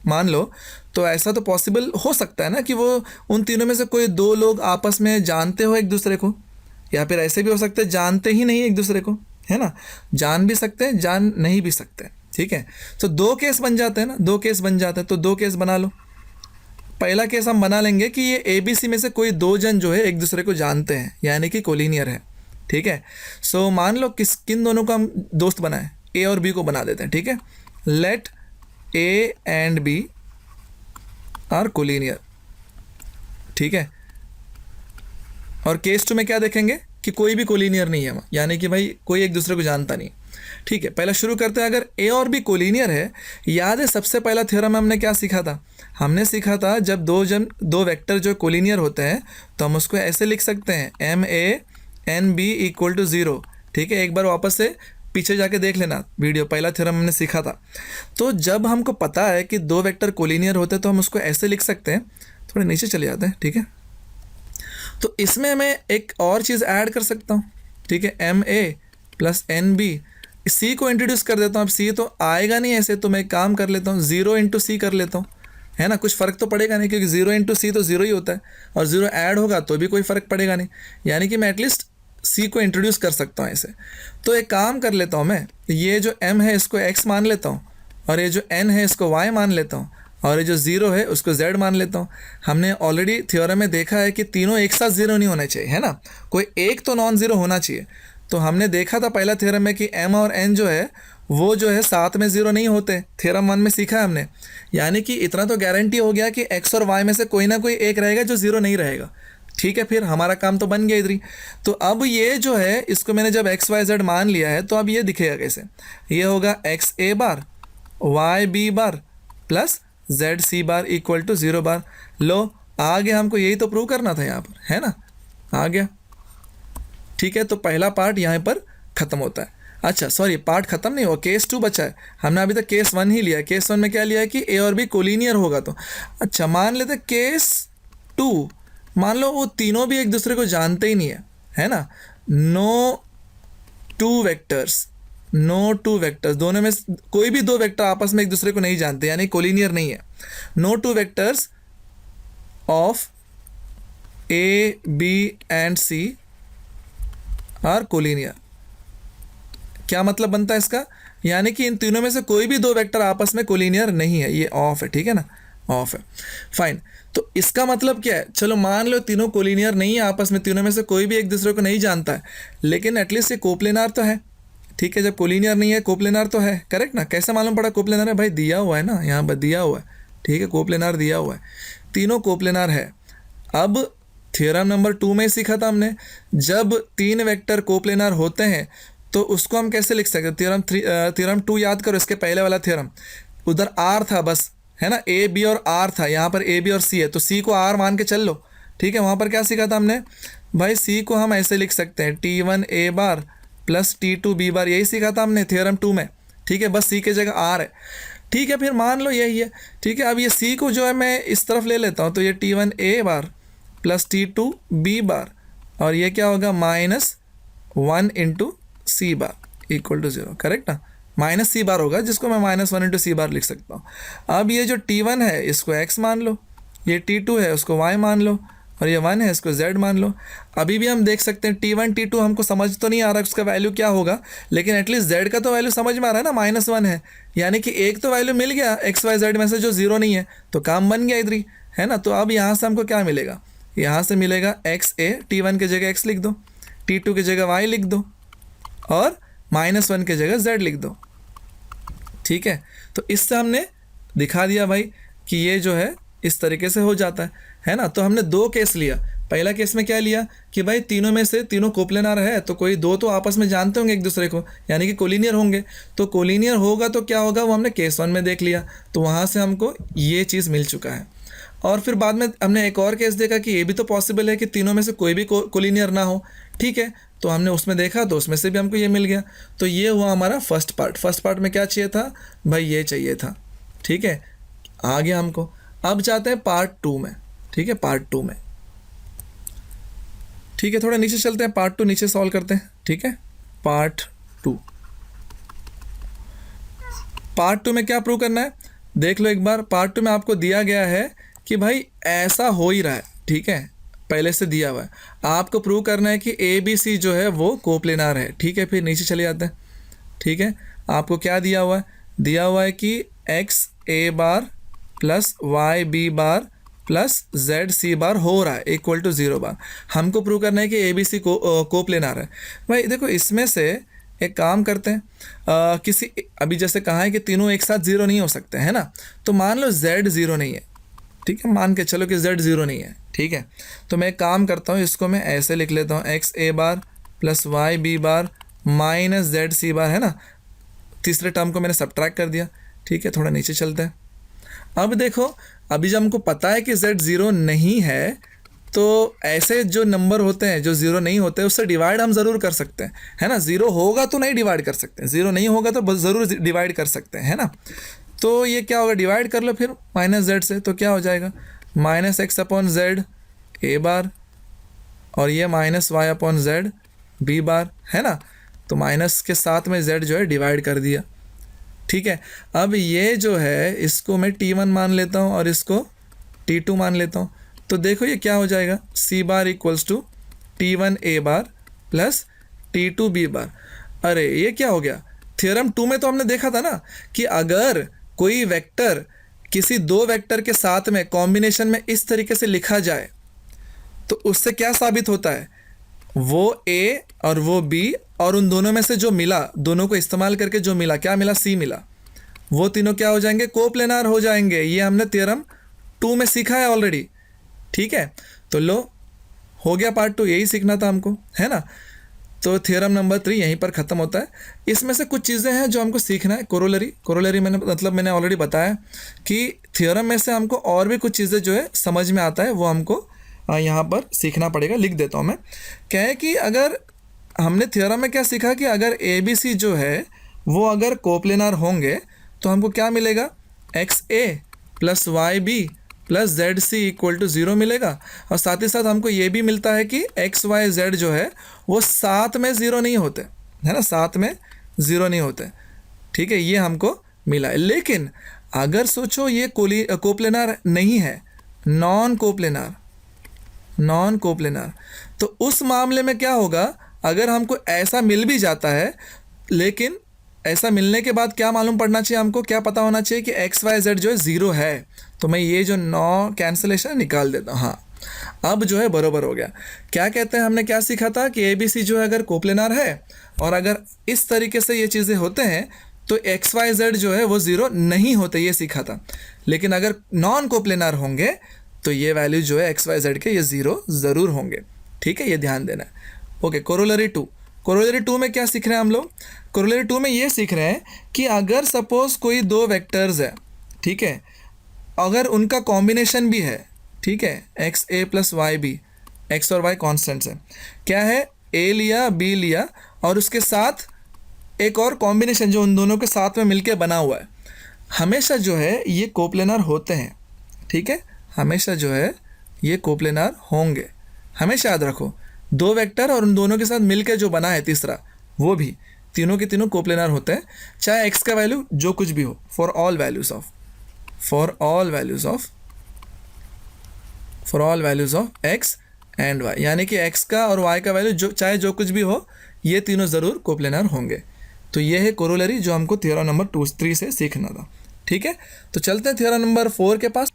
मान लो, तो ऐसा तो पॉसिबल हो सकता है ना कि वो उन तीनों में से कोई दो लोग आपस में जानते हो एक दूसरे को, या फिर ऐसे भी हो सकते हैं जानते ही नहीं एक दूसरे को, है ना। जान भी सकते हैं, जान नहीं भी सकते। ठीक है, तो दो केस बन जाते हैं ना, दो केस बन जाते हैं। तो दो केस बना लो। पहला केस हम बना लेंगे कि ये ए बी सी में से कोई दो जन जो है एक दूसरे को जानते हैं, यानी कि कोलिनियर है। ठीक है, सो मान लो किन दोनों को हम दोस्त बनाएं, ए और बी को बना देते हैं। ठीक है, let A and B are collinear. ठीक है, और केस 2 में क्या देखेंगे कि कोई भी कोलिनियर नहीं है, यानी कि भाई कोई एक दूसरे को जानता नहीं। ठीक है, पहला शुरू करते हैं। अगर ए और बी कोलिनियर है, याद है सबसे पहला थ्योरम हमने क्या सीखा था? हमने सीखा था जब दो वेक्टर जो कोलिनियर होते हैं तो हम उसको ऐसे लिख सकते हैं, M A N B equal to 0। ठीक है, एक बार वापस से पीछे जाके देख लेना वीडियो, पहला थ्योरम हमने सीखा था। तो जब हमको पता है कि दो वेक्टर कोलिनियर होते हैं तो हम उसको ऐसे लिख सकते हैं। थोड़े नीचे चले जाते हैं। ठीक है, तो इसमें मैं एक और चीज़ ऐड कर सकता हूँ। ठीक है, M A plus N B, C को इंट्रोड्यूस कर देता हूँ। अब सी तो आएगा नहीं ऐसे, तो मैं एक काम कर लेता हूँ, 0 इंटू सी कर लेता हूँ, है ना। कुछ फ़र्क तो पड़ेगा नहीं, क्योंकि 0 इंटू सी तो 0 ही होता है, और 0 ऐड होगा तो भी कोई फ़र्क पड़ेगा नहीं। यानी कि मैं एटलीस्ट सी को इंट्रोड्यूस कर सकता हूँ ऐसे। तो एक काम कर लेता हूँ, मैं ये जो m है इसको x मान लेता हूँ, और ये जो n है इसको y मान लेता हूँ, और ये जो 0 है उसको z मान लेता हूँ। हमने ऑलरेडी थ्योरम में देखा है कि तीनों एक साथ 0 नहीं होने चाहिए, है ना, कोई एक तो नॉन ज़ीरो होना चाहिए। तो हमने देखा था पहला थ्योरम में कि m और n जो है वो जो है साथ में 0 नहीं होते, थ्योरम 1 में सीखा है हमने। यानी कि इतना तो गारंटी हो गया कि x और y में से कोई ना कोई एक रहेगा जो 0 नहीं रहेगा। ठीक है, फिर हमारा काम तो बन गया इधर ही। तो अब ये जो है इसको मैंने जब एक्स वाई जेड मान लिया है, तो अब ये दिखेगा कैसे? ये होगा X A bar Y B bar plus Z C bar equal to 0 bar. लो आ गया, हमको यही तो प्रूव करना था यहाँ पर, है ना, आ गया। ठीक है, तो पहला पार्ट यहाँ पर ख़त्म होता है। अच्छा सॉरी, पार्ट ख़त्म नहीं हुआ, केस 2 बचा है। हमने अभी तक केस 1 ही लिया है। केस 1 में क्या लिया है कि ए और बी कोलिनियर होगा। तो अच्छा मान लेते केस 2, मान लो वो तीनों भी एक दूसरे को जानते ही नहीं है ना। नो टू वेक्टर्स दोनों में कोई भी दो वेक्टर आपस में एक दूसरे को नहीं जानते, यानी कोलिनियर नहीं है। No two vectors of A B and C are collinear. क्या मतलब बनता है इसका, यानी कि इन तीनों में से कोई भी दो वेक्टर आपस में कोलिनियर नहीं है, ये ऑफ है, ठीक है ना, ऑफ है, फाइन। तो इसका मतलब क्या है, चलो मान लो तीनों कोलिनियर नहीं है आपस में, तीनों में से कोई भी एक दूसरे को नहीं जानता है, लेकिन एटलीस्ट ये कोप्लेनार तो है, ठीक है। जब कोलिनियर नहीं है कोप्लेनार तो है, करेक्ट ना। कैसे मालूम पड़ा कोप्लेनार है, भाई दिया हुआ है ना, यहाँ पर दिया हुआ है, ठीक है, कोप्लेनार दिया हुआ है, तीनों कोप्लेनार है। अब थ्योरम नंबर 2 में सीखा था हमने, जब तीन वेक्टर कोप्लेनार होते हैं तो उसको हम कैसे लिख सकते हैं, थ्योरम 2 याद करो, इसके पहले वाला थ्योरम, उधर आर था बस, है ना, ए बी और आर था, यहाँ पर ए बी और सी है, तो सी को आर मान के चल लो, ठीक है। वहाँ पर क्या सीखा था हमने, भाई सी को हम ऐसे लिख सकते हैं T1 A bar plus T2 B बार, यही सीखा था हमने थ्योरम 2 में, ठीक है। बस सी की जगह आर है, ठीक है। फिर मान लो यही है, ठीक है। अब ये सी को जो है मैं इस तरफ ले लेता हूँ, तो ये T1 A bar plus T2 B bar, और ये क्या होगा -1 into C bar equal to 0, correct ना, माइनस सी बार होगा, जिसको मैं -1 इंटू सी बार लिख सकता हूँ। अब ये जो T1 है इसको x मान लो, ये T2 है उसको y मान लो, और ये 1 है इसको z मान लो। अभी भी हम देख सकते हैं T1 T2 हमको समझ तो नहीं आ रहा उसका वैल्यू क्या होगा, लेकिन एटलीस्ट z का तो वैल्यू समझ में आ रहा है ना, -1 है, यानी कि एक तो वैल्यू मिल गया x y z में से जो 0 नहीं है, तो काम बन गया इधर ही, है ना। तो अब यहाँ से हमको क्या मिलेगा, यहाँ से मिलेगा XA, T1 की जगह x लिख दो, T2 की जगह y लिख दो, और -1 की जगह z लिख दो, ठीक है। तो इससे हमने दिखा दिया भाई कि ये जो है इस तरीके से हो जाता है ना। तो हमने दो केस लिया, पहला केस में क्या लिया कि भाई तीनों में से तीनों कोप्लेनार है, तो कोई दो तो आपस में जानते होंगे एक दूसरे को, यानी कि कोलिनियर होंगे, तो कोलिनियर होगा तो क्या होगा वो हमने केस 1 में देख लिया, तो वहाँ से हमको ये चीज़ मिल चुका है। और फिर बाद में हमने एक और केस देखा कि ये भी तो पॉसिबल है कि तीनों में से कोई भी कोलिनियर ना हो, ठीक है, तो हमने उसमें देखा तो उसमें से भी हमको ये मिल गया। तो ये हुआ हमारा फर्स्ट पार्ट में क्या चाहिए था भाई, ये चाहिए था, ठीक है, आ गया हमको। अब जाते हैं पार्ट 2 में, ठीक है, पार्ट 2 में, ठीक है, थोड़ा नीचे चलते हैं, पार्ट 2 नीचे सॉल्व करते हैं, ठीक है। पार्ट 2 में क्या प्रूव करना है, देख लो एक बार। पार्ट 2 में आपको दिया गया है कि भाई ऐसा हो ही रहा है, ठीक है, पहले से दिया हुआ है, आपको प्रूव करना है कि ABC जो है वो कोप्लेनार है, ठीक है। फिर नीचे चले जाते हैं, ठीक है। आपको क्या दिया हुआ है, दिया हुआ है कि XA बार प्लस YB बार प्लस ZC बार हो रहा है इक्वल टू 0 बार। हमको प्रूव करना है कि ABC कोप्लेनार है। भाई देखो इसमें से एक काम करते हैं, किसी अभी जैसे कहा है कि तीनों एक साथ 0 नहीं हो सकते, है ना, तो मान लो Z 0 नहीं है, ठीक है, मान के चलो कि Z 0 नहीं है, ठीक है। तो मैं एक काम करता हूँ, इसको मैं ऐसे लिख लेता हूँ, XA बार प्लस YB बार माइनस ZC बार, है ना, तीसरे टर्म को मैंने सब्ट्रैक्ट कर दिया, ठीक है। थोड़ा नीचे चलते हैं। अब देखो अभी जब हमको पता है कि Z 0 नहीं है, तो ऐसे जो नंबर होते हैं जो 0 नहीं होते उससे डिवाइड हम ज़रूर कर सकते हैं, है ना। 0 होगा तो नहीं डिवाइड कर सकते, 0 नहीं होगा तो ज़रूर डिवाइड कर सकते हैं, है ना। तो ये क्या होगा, डिवाइड कर लो फिर -z से, तो क्या हो जाएगा -x/z A बार, और ये -y/z B बार, है ना। तो माइनस के साथ में z जो है डिवाइड कर दिया, ठीक है। अब ये जो है इसको मैं T1 मान लेता हूँ और इसको T2 मान लेता हूँ, तो देखो ये क्या हो जाएगा, C bar equals to T1 A bar plus T2 B bar. अरे ये क्या हो गया, थ्योरम 2 में तो हमने देखा था ना कि अगर कोई वेक्टर किसी दो वेक्टर के साथ में कॉम्बिनेशन में इस तरीके से लिखा जाए तो उससे क्या साबित होता है, वो A और वो B और उन दोनों में से जो मिला, दोनों को इस्तेमाल करके जो मिला, क्या मिला, C मिला, वो तीनों क्या हो जाएंगे, कोप्लेनार हो जाएंगे। ये हमने थ्योरम 2 में सीखा है ऑलरेडी, ठीक है। तो लो हो गया पार्ट 2, यही सीखना था हमको, है ना। तो थ्योरम नंबर 3 यहीं पर ख़त्म होता है। इसमें से कुछ चीज़ें हैं जो हमको सीखना है, कोरोलरी मैंने ऑलरेडी बताया कि थ्योरम में से हमको और भी कुछ चीज़ें जो है समझ में आता है, वो हमको यहाँ पर सीखना पड़ेगा। लिख देता हूँ मैं, क्या है कि अगर हमने थ्योरम में क्या सीखा कि अगर ABC जो है वो अगर कोप्लेनार होंगे तो हमको क्या मिलेगा, XA plus YB plus ZC equal to 0 मिलेगा, और साथ ही साथ हमको ये भी मिलता है कि XYZ जो है वो साथ में 0 नहीं होते, है ना, साथ में 0 नहीं होते, ठीक है, ये हमको मिला है। लेकिन अगर सोचो ये कोप्लेनार नहीं है, नॉन कोप्लेनार, तो उस मामले में क्या होगा, अगर हमको ऐसा मिल भी जाता है लेकिन ऐसा मिलने के बाद क्या मालूम पड़ना चाहिए हमको, क्या पता होना चाहिए कि एक्स वाई जेड जो है ज़ीरो है। तो मैं ये जो 9 कैंसलेशन निकाल देता हूँ। हाँ, अब जो है बरोबर हो गया। क्या कहते हैं, हमने क्या सीखा था कि ए बी सी जो है अगर कोप्लेनार है और अगर इस तरीके से ये चीज़ें होते हैं तो एक्स वाई जेड जो है वो ज़ीरो नहीं होते, ये सीखा था। लेकिन अगर नॉन कोप्लेनार होंगे तो ये वैल्यू जो है एक्स वाई जेड के ये ज़ीरो ज़रूर होंगे। ठीक है, ये ध्यान देना है। Okay, corollary 2। कोरोलरी 2 में क्या सीख रहे हैं हम लोग? कोरोलरी 2 में ये सीख रहे हैं कि अगर सपोज कोई दो वेक्टर्स है, ठीक है, अगर उनका कॉम्बिनेशन भी है, ठीक है, एक्स ए प्लस वाई बी, एक्स और वाई कॉन्स्टेंट्स है, क्या है, ए लिया बी लिया और उसके साथ एक और कॉम्बिनेशन जो उन दोनों के साथ में मिलके बना हुआ है, हमेशा जो है ये कोप्लेनार होते हैं। ठीक है, हमेशा जो है ये कोप्लेनार होंगे, हमेशा याद रखो। दो वेक्टर और उन दोनों के साथ मिलकर जो बना है तीसरा, वो भी तीनों के तीनों कोप्लेनार होते हैं, चाहे एक्स का वैल्यू जो कुछ भी हो, for all values of X and Y, यानी कि एक्स का और वाई का वैल्यू जो चाहे जो कुछ भी हो, ये तीनों ज़रूर कोप्लेनार होंगे। तो ये है कोरोलरी जो हमको थ्योरम नंबर 3 से सीखना था। ठीक है, तो चलते हैं थ्योरम नंबर 4 के पास।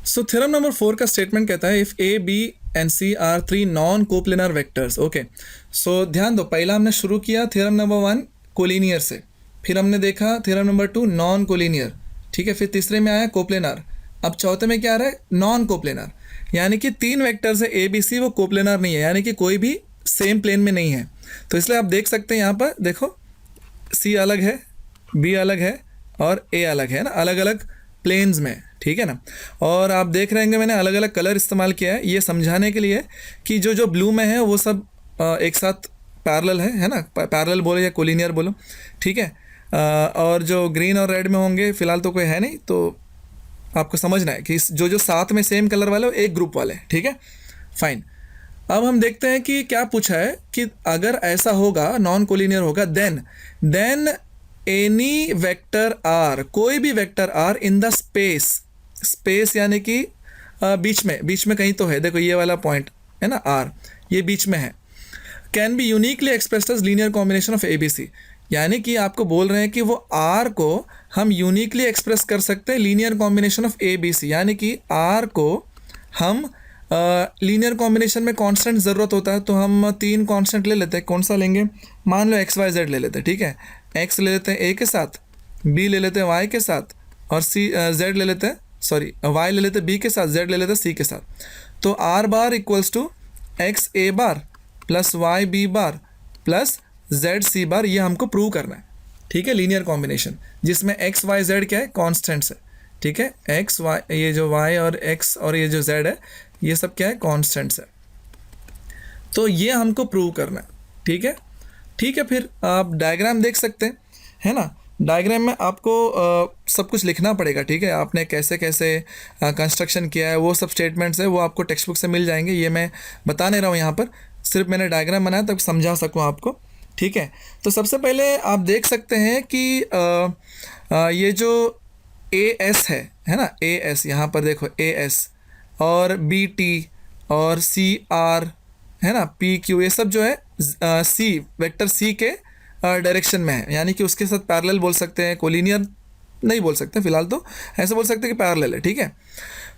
सो थ्योरम नंबर 4 का स्टेटमेंट कहता है if A B and C are 3 non coplanar vectors. Okay, so ध्यान दो, पहला हमने शुरू किया थ्योरम नंबर 1 कोलिनियर से, फिर हमने देखा थ्योरम नंबर 2 नॉन कोलिनियर, ठीक है, फिर तीसरे में आया कोप्लेनार, अब चौथे में क्या आ रहा है, नॉन कोप्लेनार। यानी कि 3 वेक्टर्स है ए बी सी, वो कोप्लेनार नहीं है, यानी कि कोई भी सेम प्लेन में नहीं है। तो इसलिए आप देख सकते हैं यहाँ पर देखो, सी अलग है, बी अलग है और ए अलग है ना, अलग अलग प्लेन्स में। ठीक है ना, और आप देख रहे होंगे मैंने अलग अलग कलर इस्तेमाल किया है ये समझाने के लिए कि जो जो ब्लू में है वो सब एक साथ पैरेलल है ना, पैरेलल बोलो या कोलिनियर बोलो। ठीक है, और जो ग्रीन और रेड में होंगे फिलहाल तो कोई है नहीं, तो आपको समझना है कि जो जो साथ में सेम कलर वाले वो एक ग्रुप वाले। ठीक है, फाइन। अब हम देखते हैं कि क्या पूछा है कि अगर ऐसा होगा, नॉन कोलिनियर होगा, देन एनी वेक्टर आर, कोई भी vector R in the space यानी कि बीच में कहीं तो है, देखो ये वाला पॉइंट है ना आर, ये बीच में है, can be uniquely expressed as linear combination of A B C. यानी कि आपको बोल रहे हैं कि वो आर को हम यूनिकली एक्सप्रेस कर सकते हैं linear combination of A B C, यानी कि आर को हम लीनियर कॉम्बिनेशन में कांस्टेंट ज़रूरत होता है, तो हम 3 कांस्टेंट ले लेते हैं। कौन सा लेंगे, मान लो एक्स वाई जेड ले लेते हैं। ठीक है, एक्स ले लेते हैं ए के साथ, बी ले लेते हैं वाई के साथ, और सी जेड ले लेते हैं, सॉरी वाई ले लेते हैं बी के साथ, जेड ले लेते हैं सी के साथ। तो R bar equals to X A bar plus Y B bar plus Z C bar, ये हमको प्रूव करना है। ठीक है, लीनियर कॉम्बिनेशन जिसमें एक्स वाई जेड क्या है, कॉन्स्टेंट्स है। ठीक है, एक्स वाई, ये जो वाई और एक्स और ये जो जेड है, ये सब क्या है, कॉन्स्टेंट्स है। तो ये हमको प्रूव करना है। ठीक है, ठीक है, फिर आप डायग्राम देख सकते हैं, है ना। डायग्राम में आपको सब कुछ लिखना पड़ेगा। ठीक है, आपने कैसे कैसे कंस्ट्रक्शन किया है, वो सब स्टेटमेंट्स है, वो आपको टेक्स्ट बुक से मिल जाएंगे। ये मैं बता नहीं रहा हूँ यहाँ पर, सिर्फ मैंने डायग्राम बनाया तब समझा सकूँ आपको। ठीक है, तो सबसे पहले आप देख सकते हैं कि ये जो ए एस है ना, ए एस, यहाँ पर देखो ए एस और बी टी और सी आर है ना, पी क्यू, ये सब जो है सी वेक्टर सी के डायरेक्शन में है, यानी कि उसके साथ पैरेलल बोल सकते हैं, कोलिनियर नहीं बोल सकते फिलहाल, तो ऐसे बोल सकते हैं कि पैरेलल है। ठीक है,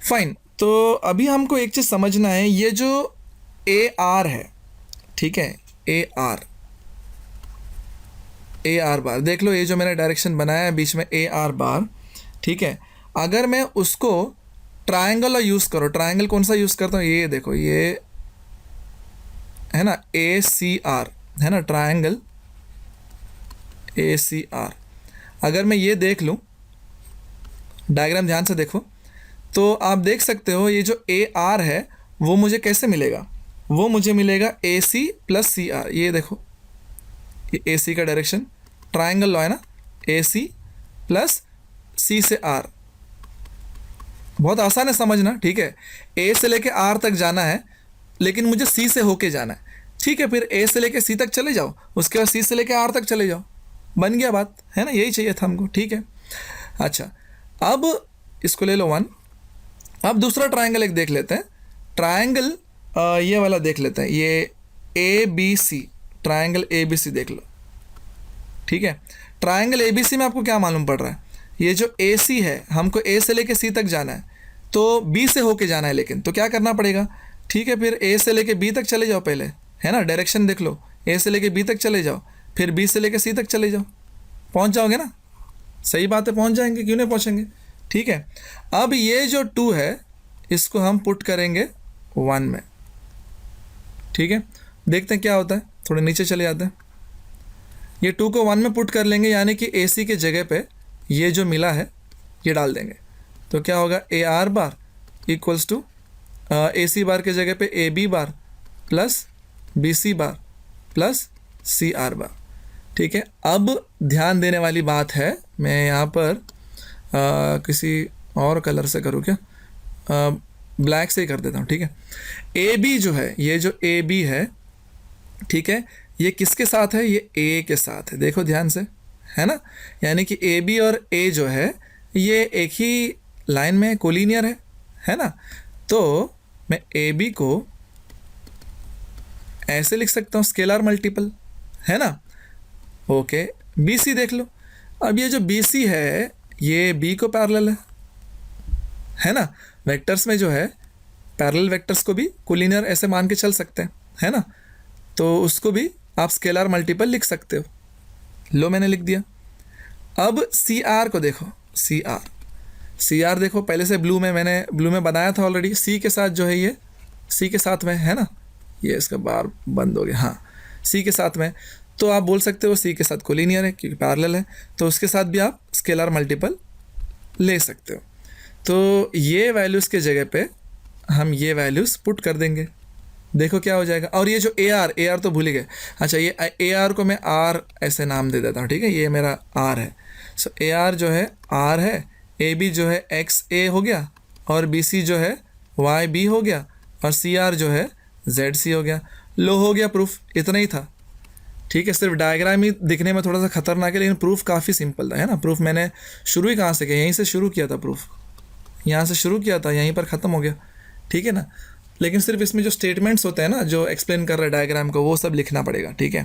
फाइन। तो अभी हमको एक चीज़ समझना है, ये जो ए आर है, ठीक है, ए आर बार देख लो, ये जो मैंने डायरेक्शन बनाया है बीच में ए आर बार। ठीक है, अगर मैं उसको ट्रायंगल यूज़ करो, ट्रायंगल कौन सा यूज़ करता हूँ, ये देखो, ये है ना ए सी आर, है ना, ट्रायंगल ए सी आर। अगर मैं ये देख लूँ, डायग्राम ध्यान से देखो, तो आप देख सकते हो ये जो ए आर है वो मुझे कैसे मिलेगा, वो मुझे मिलेगा ए सी प्लस सी आर। ये देखो, ये ए सी का डायरेक्शन, ट्रायंगल लो है ना, ए सी प्लस सी से आर, बहुत आसान है समझना। ठीक है, ए से लेके आर तक जाना है, लेकिन मुझे सी से होके जाना है। ठीक है, फिर ए से लेके सी तक चले जाओ, उसके बाद सी से लेके आर तक चले जाओ, बन गया बात, है ना, यही चाहिए था हमको। ठीक है, अच्छा, अब इसको ले लो 1। अब दूसरा ट्रायंगल एक देख लेते हैं, ट्रायंगल ये वाला देख लेते हैं, ये A B C, triangle A B C देख लो, ठीक है। ट्रायंगल ABC में आपको क्या मालूम पड़ रहा है, ये जो AC है हमको A से लेके C तक जाना है, तो B से होके जाना है, लेकिन तो क्या करना पड़ेगा, ठीक है, फिर A से लेके B तक चले जाओ पहले, है ना, डायरेक्शन देख लो, A से लेके B तक चले जाओ, फिर B से लेके C तक चले जाओ, पहुंच जाओगे ना। सही बात है, पहुंच जाएंगे, क्यों नहीं पहुंचेंगे। ठीक है, अब ये जो 2 है इसको हम पुट करेंगे 1 में। ठीक है, देखते हैं क्या होता है, थोड़े नीचे चले जाते हैं। ये 2 को 1 में पुट कर लेंगे, यानी कि AC के जगह पे ये जो मिला है ये डाल देंगे, तो क्या होगा, AR bar equals to AC bar के जगह पे AB bar plus BC bar plus CR bar. ठीक है, अब ध्यान देने वाली बात है, मैं यहाँ पर किसी और कलर से करूँ क्या, ब्लैक से ही कर देता हूँ। ठीक है, AB जो है, ये जो AB है, ठीक है, ये किसके साथ है, ये A के साथ है, देखो ध्यान से, है ना, यानी कि AB और A जो है ये एक ही लाइन में कोलिनियर है ना। तो मैं AB को ऐसे लिख सकता हूँ, स्केलर मल्टीपल, है ना। ओके, BC देख लो, अब ये जो BC है ये B को पैरेलल है ना। वेक्टर्स में जो है पैरेलल वेक्टर्स को भी कोलिनियर ऐसे मान के चल सकते हैं, है ना, तो उसको भी आप स्केलर मल्टीपल लिख सकते हो। लो मैंने लिख दिया। अब CR को देखो, CR देखो, पहले से मैंने ब्लू में बनाया था ऑलरेडी, C के साथ जो है ये C के साथ में है ना, ये इसका बार बंद हो गया, हाँ, C के साथ में, तो आप बोल सकते हो C के साथ कोलिनियर है क्योंकि पैरेलल है, तो उसके साथ भी आप स्केलर मल्टीपल ले सकते हो। तो ये वैल्यूज़ के जगह पे हम ये वैल्यूज़ पुट कर देंगे, देखो क्या हो जाएगा। और ये जो AR तो भूल ही गए, अच्छा, ये AR को मैं R ऐसे नाम दे देता हूँ, ठीक है, ये मेरा R है। सो AR जो है R है, AB जो है XA हो गया, और BC जो है YB हो गया, और CR जो है ZC हो गया। लो, हो गया प्रूफ, इतना ही था। ठीक है, सिर्फ डायग्राम ही दिखने में थोड़ा सा खतरनाक है, लेकिन प्रूफ काफ़ी सिंपल था, है ना। प्रूफ मैंने शुरू ही कहाँ से किया, यहीं से शुरू किया था, प्रूफ यहाँ से शुरू किया था, यहीं पर ख़त्म हो गया, ठीक है ना। लेकिन सिर्फ इसमें जो स्टेटमेंट्स होते हैं ना, जो एक्सप्लेन कर रहे हैं डायग्राम को, वो सब लिखना पड़ेगा, ठीक है।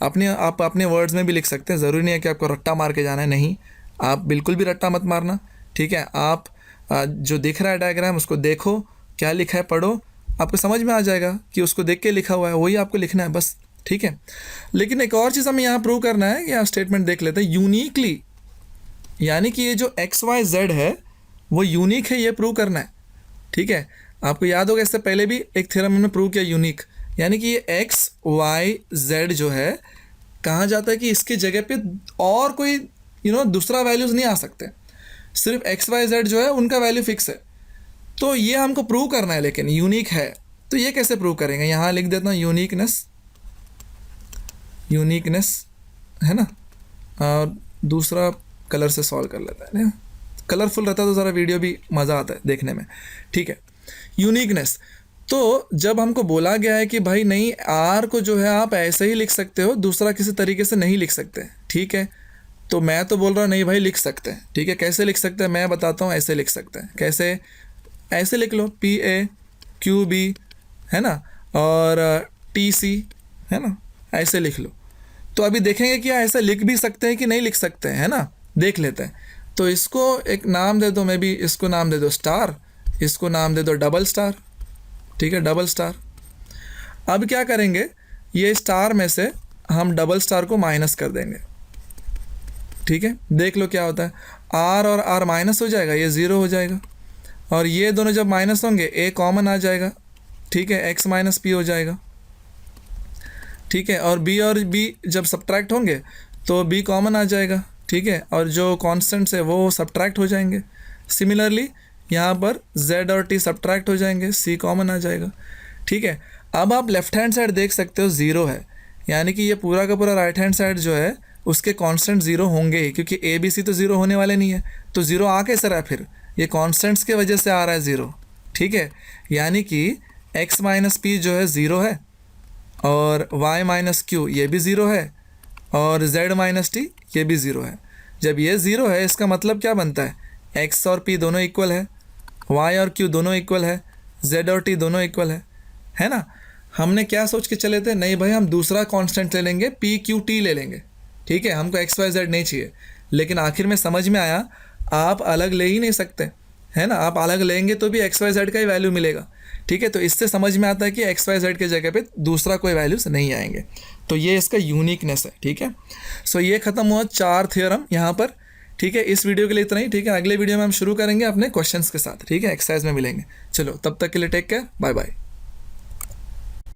आप अपने वर्ड्स में भी लिख सकते हैं, ज़रूरी नहीं है कि आपको रट्टा मार के जाना है, नहीं, आप बिल्कुल भी रट्टा मत मारना, ठीक है। आप जो दिख रहा है डायग्राम उसको देखो, क्या लिखा है पढ़ो, आपको समझ में आ जाएगा कि उसको देख के लिखा हुआ है, वही आपको लिखना है बस, ठीक है। लेकिन एक और चीज़ हमें यहाँ प्रूव करना है, यहाँ स्टेटमेंट देख लेते हैं, यूनिकली, यानी कि ये जो XYZ है वो यूनिक है, ये प्रूव करना है, ठीक है। आपको याद होगा इससे पहले भी एक थ्योरम हमने प्रूव किया यूनिक, यानी कि ये XYZ जो है कहाँ जाता है कि इसके जगह पे और कोई दूसरा वैल्यूज़ नहीं आ सकते, सिर्फ XYZ जो है उनका वैल्यू फिक्स है। तो ये हमको प्रूव करना है, लेकिन यूनिक है, तो ये कैसे प्रूव करेंगे, यहाँ लिख देता हूँ यूनिकनेस, है ना, और दूसरा कलर से सॉल्व कर लेता है ना, कलरफुल रहता है तो ज़रा वीडियो भी मज़ा आता है देखने में, ठीक है। यूनिकनेस, तो जब हमको बोला गया है कि भाई नहीं, R को जो है आप ऐसे ही लिख सकते हो, दूसरा किसी तरीके से नहीं लिख सकते, ठीक है, तो मैं तो बोल रहा हूँ नहीं भाई लिख सकते हैं, ठीक है। कैसे लिख सकते हैं मैं बताता हूँ, ऐसे लिख सकते हैं, कैसे, ऐसे लिख लो, PAQB, है ना, और TC, है ना, ऐसे लिख लो। तो अभी देखेंगे कि ऐसा लिख भी सकते हैं कि नहीं लिख सकते हैं, है ना, देख लेते हैं। तो इसको एक नाम दे दो, मैं भी इसको नाम दे दो स्टार, इसको नाम दे दो डबल स्टार, ठीक है, डबल स्टार। अब क्या करेंगे, ये स्टार में से हम डबल स्टार को माइनस कर देंगे, ठीक है, देख लो क्या होता है, R और R माइनस हो जाएगा, ये 0 हो जाएगा, और ये दोनों जब माइनस होंगे A कॉमन आ जाएगा, ठीक है, X माइनस P हो जाएगा, ठीक है, और B जब सब्ट्रैक्ट होंगे तो B कॉमन आ जाएगा, ठीक है, और जो कॉन्स्टेंट्स है वो सब्ट्रैक्ट हो जाएंगे। सिमिलरली यहाँ पर Z और T सब्ट्रैक्ट हो जाएंगे, C कॉमन आ जाएगा, ठीक है। अब आप लेफ्ट हैंड साइड देख सकते हो 0 है, यानी कि ये पूरा का पूरा राइट हैंड साइड जो है उसके कांस्टेंट 0 होंगे ही, क्योंकि ABC तो 0 होने वाले नहीं है, तो 0 आ कैसे रहा है, फिर ये कांस्टेंट्स के वजह से आ रहा है 0, ठीक है। यानी कि X माइनस P जो है 0 है, और Y माइनस Q ये भी 0 है, और Z माइनस T ये भी 0 है। जब ये 0 है इसका मतलब क्या बनता है, X और P दोनों इक्वल है, Y और Q दोनों इक्वल है, Z और T दोनों इक्वल है ना। हमने क्या सोच के चले थे, नहीं भाई हम दूसरा कांस्टेंट ले लेंगे, PQT ले लेंगे, ठीक है, हमको एक्स वाई जेड नहीं चाहिए। लेकिन आखिर में समझ में आया आप अलग ले ही नहीं सकते, है ना, आप अलग लेंगे तो भी एक्स वाई जेड का ही वैल्यू मिलेगा। ठीक है, तो इससे समझ में आता है कि एक्स वाई जेड के जगह पे दूसरा कोई वैल्यूज नहीं आएंगे। तो ये इसका यूनिकनेस है। ठीक है, सो ये खत्म हुआ 4 थ्योरम यहाँ पर। ठीक है, इस वीडियो के लिए इतना ही। ठीक है, अगले वीडियो में हम शुरू करेंगे अपने क्वेश्चंस के साथ। ठीक है, एक्सरसाइज में मिलेंगे। चलो तब तक के लिए टेक केयर, बाय बाय।